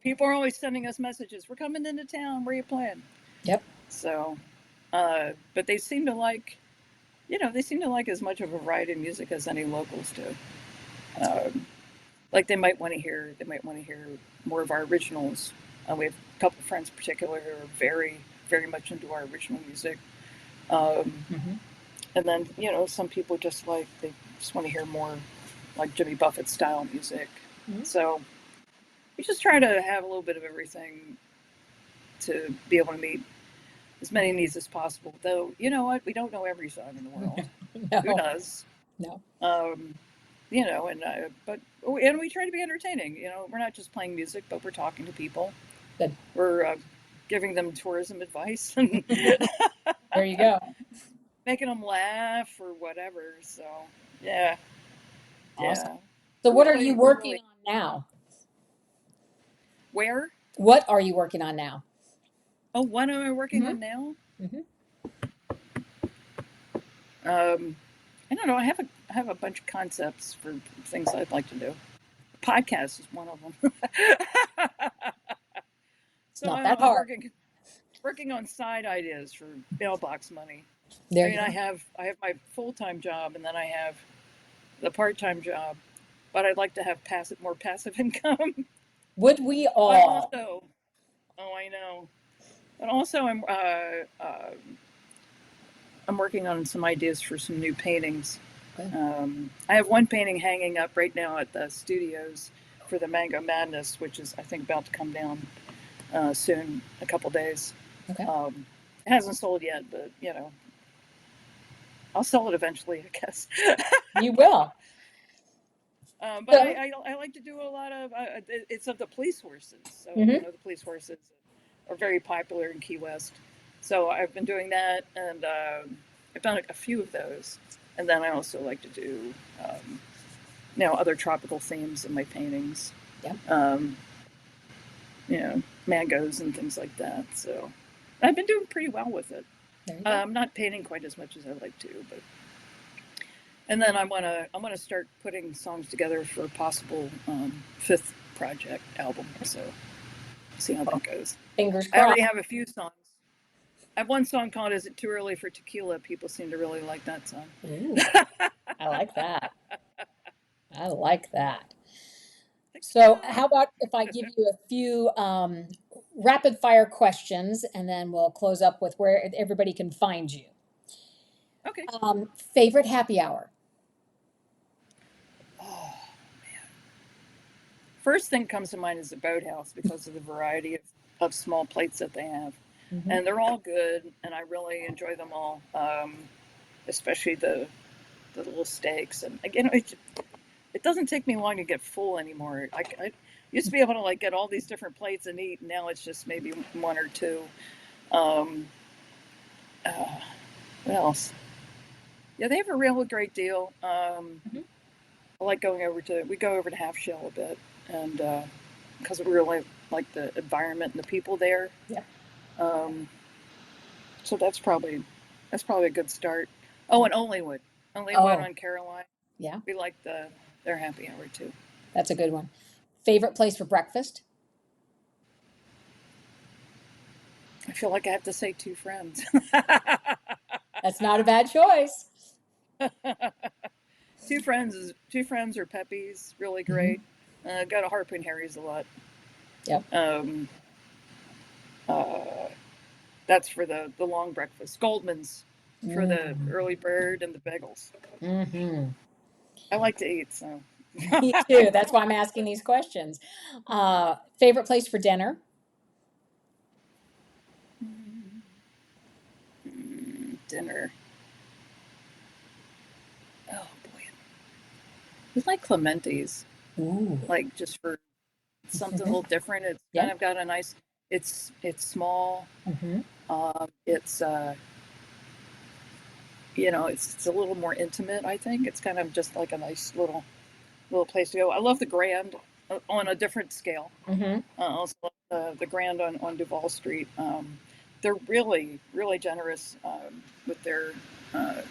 People are always sending us messages. We're coming into town. Where are you playing? Yep. So, but they seem to like as much of a variety of music as any locals do. Um, like they might want to hear more of our originals. We have a couple of friends in particular who are very, very much into our original music. Hmm. And then, some people they just want to hear more like Jimmy Buffett style music. Hmm. So we just try to have a little bit of everything to be able to meet as many needs as possible. Though, you know what? We don't know every song in the world. Who No. does? No. And we try to be entertaining. We're not just playing music, but we're talking to people. Good. We're giving them tourism advice and There you go. making them laugh or whatever. So, yeah. Awesome. Yeah. So We're what are you we're working really, on now? where? What are you working on now? Oh, what am I working Hmm. on now? Hmm. I don't know. I have a bunch of concepts for things I'd like to do. podcast is one of them. It's So not that I'm hard. working on side ideas for mailbox money. There I you mean, go. I have my full time job, and then I have the part time job, but I'd like to have more passive income. Would we But all? also, oh, I know. But also, I'm working on some ideas for some new paintings. Good. I have one painting hanging up right now at the studios for the Mango Madness, which is I think about to come down soon, a couple days. Okay. It hasn't sold yet, but I'll sell it eventually, I guess. You will. But So, I like to do a lot of it's of the police horses. So mhm. the police horses are very popular in Key West. So I've been doing that, and I've done a few of those. And then I also like to do other tropical themes in my paintings. Yeah. Mangoes and things like that. So I've been doing pretty well with it. There you go. I'm not painting quite as much as I like to, but and then I want to start putting songs together for a possible fifth project album. So see how that goes. Fingers I already crossed. have a few songs. I have one song called "Is It Too Early for Tequila?" People seem to really like that song. Ooh, I like that. I like that. So, how about if I give you a few rapid fire questions and then we'll close up with where everybody can find you? Okay. Favorite happy hour? Oh man. First thing comes to mind is the Boathouse because of the variety of small plates that they have. Mhm. And they're all good, and I really enjoy them all, especially the little steaks. And again, it doesn't take me long to get full anymore. I used to be able to like get all these different plates and eat, and now it's just maybe one or two. Um, what else? Yeah, they have a real great deal. Mhm. I like we go over to Half Shell a bit, and because we really like the environment and the people there. Yeah. So that's probably a good start. Oh, and Onlywood Oh, on Caroline. yeah, We like their happy hour too. that's a good one. Favorite place for breakfast? I feel like I have to say Two Friends. That's not a bad choice. Two Friends or Pepe's really Mhm. great. Go to Harpoon Harry's a lot. Yep. Um, uh, that's for the long breakfast. Goldman's for the Mm. early bird and the bagels. Hmm. I like to eat, so. Me too. That's why I'm asking these questions. Favorite place for dinner? Dinner. Oh boy, we like Clementi's. Ooh. Like just for something a Mhm. little different. It's Yeah. kind of got a nice. It's small. Hmm. It's it's a little more intimate. I think it's kind of just like a nice little place to go. I love the Grand on a different scale. Hmm. Also love the Grand on Duval Street. They're really really generous with uh,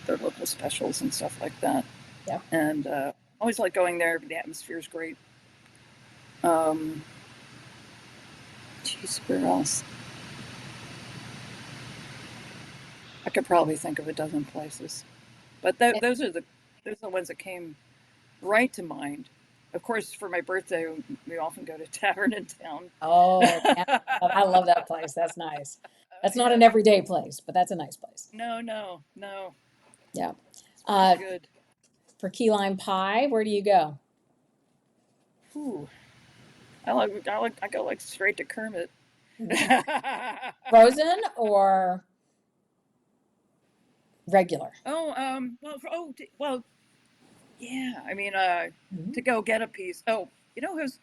their local specials and stuff like that. Yeah. And always like going there. The atmosphere is great. Um, Geez, where else? I could probably think of a dozen places, but those are the ones that came right to mind. Of course, for my birthday, we often go to Tavern in Town. Oh, yeah. I love that place. That's nice. That's not an Yeah. everyday place, but that's a nice place. No. Yeah. It's pretty Uh, good. for key lime pie, where do you go? Ooh, I go like straight to Kermit. Frozen or regular? Well, yeah. I mean, Mhm. to go get a piece. Oh, who's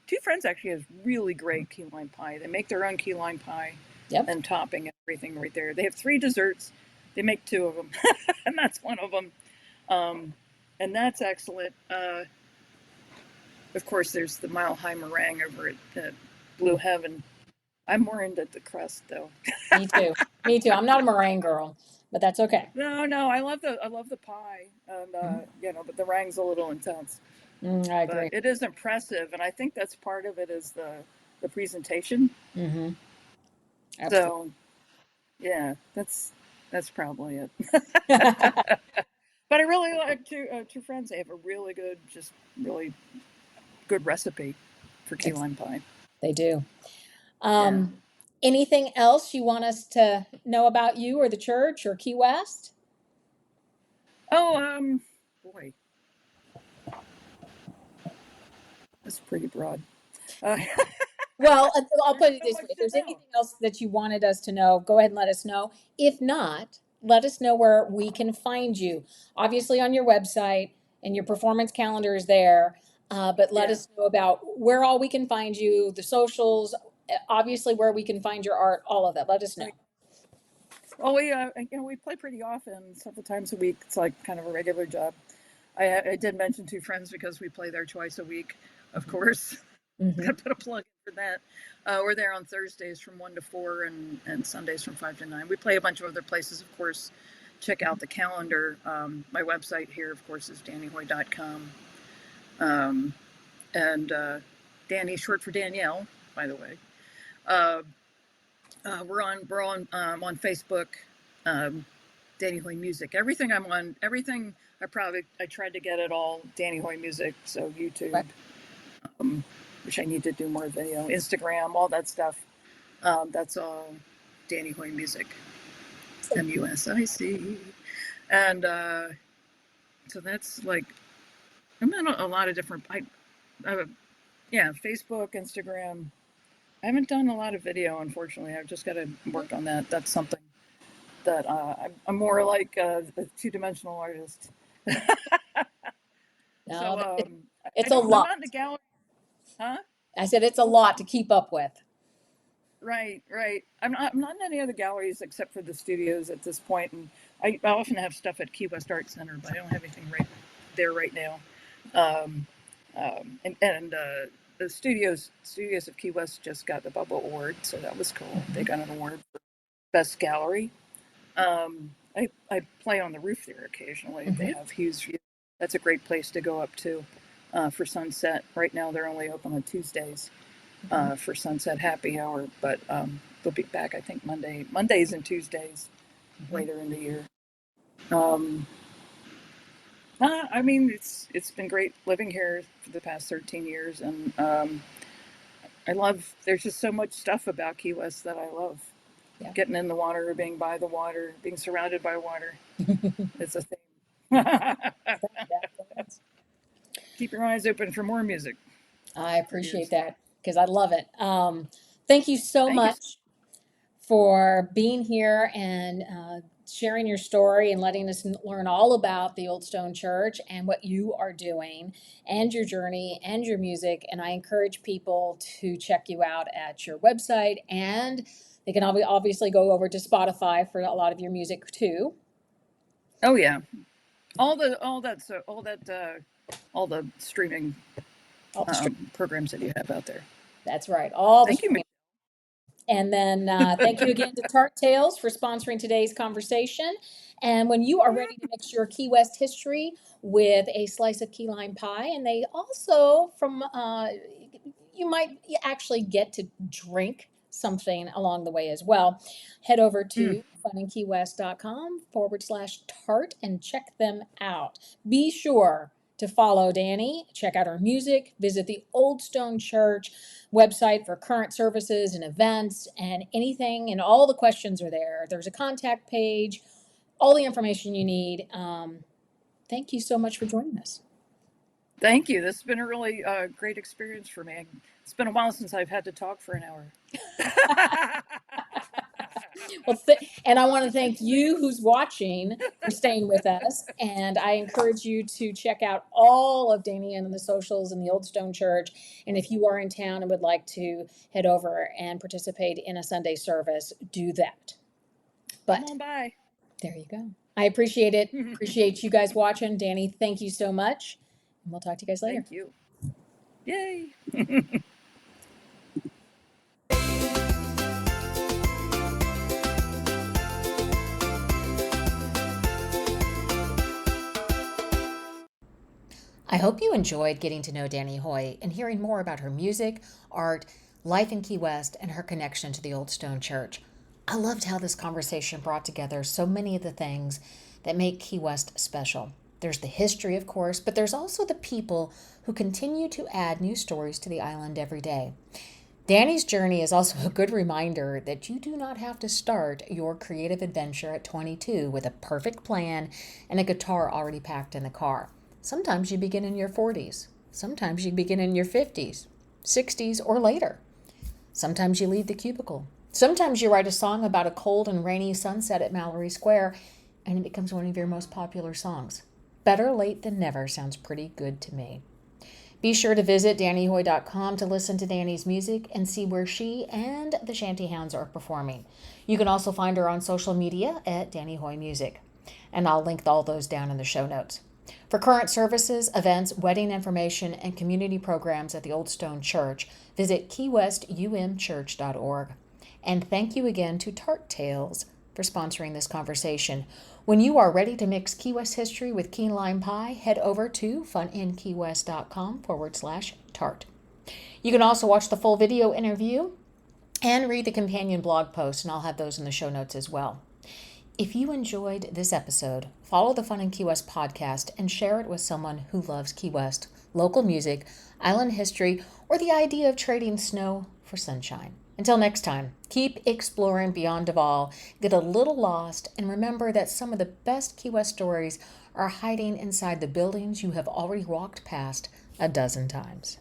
Two Friends actually has really great key lime pie. They make their own key lime pie Yep. and topping and everything right there. They have three desserts. They make two of them, and that's one of them. Um, and that's excellent. Of course, there's the Mile High meringue over at Blue Heaven. I'm more into the crust though. Me too. Me too. I'm not a meringue girl, but that's okay. No, I love the pie, and Mhm. but the meringue's a little intense. I but agree. it is impressive, and I think that's part of it is the presentation. Mm-hmm. Absolutely. So yeah, that's probably it. But I really like two friends. They have a really good, just really good recipe for key It's, lime pie. they do. Yeah. Anything else you want us to know about you or the church or Key West? Oh, boy, that's pretty broad. Uh, Well, I'll there's put it so this way. much If to there's know. anything else that you wanted us to know, go ahead and let us know. If not, let us know where we can find you. Obviously, on your website and your performance calendar is there, but let Yeah. us know about where all we can find you, the socials, obviously where we can find your art, all of that. Let us know. Like, well, we play pretty often, several times a week. It's like kind of a regular job. I did mention two friends because we play there twice a week, of course. Mm-hmm. Gotta put a plug in for that. We're there on Thursdays from 1 to 4 and Sundays from 5 to 9. We play a bunch of other places, of course. Check out the calendar. My website here, of course, is DaniHoy.com. And Dani, short for Danielle, by the way. Uh, we're on Facebook, Dani Hoy Music. Everything I'm on, everything I tried to get it all Dani Hoy Music. So YouTube, Right. um, which I need to do more video, Instagram, all that stuff. That's all Dani Hoy Music, MUSIC, and so that's like I'm in a lot of different. Yeah, Facebook, Instagram. I haven't done a lot of video, unfortunately. I've just got to work on that. That's something that I'm more like a two-dimensional artist. No, So I it's a don't. I'm lot. not in the gallery, huh? I said it's a lot to keep up with. Right, right. I'm not in any other galleries except for the studios at this point, and I often have stuff at Key West Art Center, but I don't have anything right there right now. Um, and the studios of Key West just got the Bubble Award, so that was cool. They got an award for best gallery. I play on the roof there occasionally. They Mm-hmm. have huge views. That's a great place to go up to for sunset. Right now they're only open on Tuesdays Mm-hmm. for sunset happy hour, but they'll be back I think Mondays and Tuesdays Mm-hmm. later in the year. Um, I mean, it's been great living here for the past 13 years, and I love. There's just so much stuff about Key West that I love. Yeah. Getting in the water, being by the water, being surrounded by water. It's a thing. Keep your eyes open for more music. I For appreciate years. that because I love it. Thank you so Thank you. much for being here and sharing your story and letting us learn all about the Old Stone Church and what you are doing and your journey and your music. And I encourage people to check you out at your website, and they can obviously go over to Spotify for a lot of your music too. Oh yeah, all the streaming All the programs that you have out there. That's right. All the Thank you. streaming. And then thank you again to Tart Tales for sponsoring today's conversation. And when you are ready to mix your Key West history with a slice of key lime pie, and they also you might actually get to drink something along the way as well. Head over Mm. to FunInKeyWest.com/tart and check them out. Be sure to follow Dani, check out her music, visit the Old Stone Church website for current services and events and anything, and all the questions are there. There's a contact page, all the information you need. Thank you so much for joining us. Thank you. This has been a really great experience for me. It's been a while since I've had to talk for an hour. Well, and I want to thank you who's watching for staying with us. And I encourage you to check out all of Dani and the socials in the Old Stone Church. And if you are in town and would like to head over and participate in a Sunday service, do that. But Come on by. there you go. I appreciate it. Appreciate you guys watching. Dani, thank you so much. And we'll talk to you guys later. Thank you. Yay. I hope you enjoyed getting to know Dani Hoy and hearing more about her music, art, life in Key West, and her connection to the Old Stone Church. I loved how this conversation brought together so many of the things that make Key West special. There's the history, of course, but there's also the people who continue to add new stories to the island every day. Dani's journey is also a good reminder that you do not have to start your creative adventure at 22 with a perfect plan and a guitar already packed in the car. Sometimes you begin in your 40s. Sometimes you begin in your 50s, 60s, or later. Sometimes you leave the cubicle. Sometimes you write a song about a cold and rainy sunset at Mallory Square, and it becomes one of your most popular songs. Better late than never sounds pretty good to me. Be sure to visit FunInKeyWest.com to listen to Dani's music and see where she and the Shantyhounds are performing. You can also find her on social media at Dani Hoy Music, and I'll link all those down in the show notes. For current services, events, wedding information, and community programs at the Old Stone Church, visit keywestumchurch.org. And thank you again to Tart Tales for sponsoring this conversation. When you are ready to mix Key West history with key lime pie, head over to FunInKeyWest.com/tart. You can also watch the full video interview and read the companion blog post, and I'll have those in the show notes as well. If you enjoyed this episode, follow the Fun in Key West podcast and share it with someone who loves Key West, local music, island history, or the idea of trading snow for sunshine. Until next time, keep exploring beyond Duval, get a little lost, and remember that some of the best Key West stories are hiding inside the buildings you have already walked past a dozen times.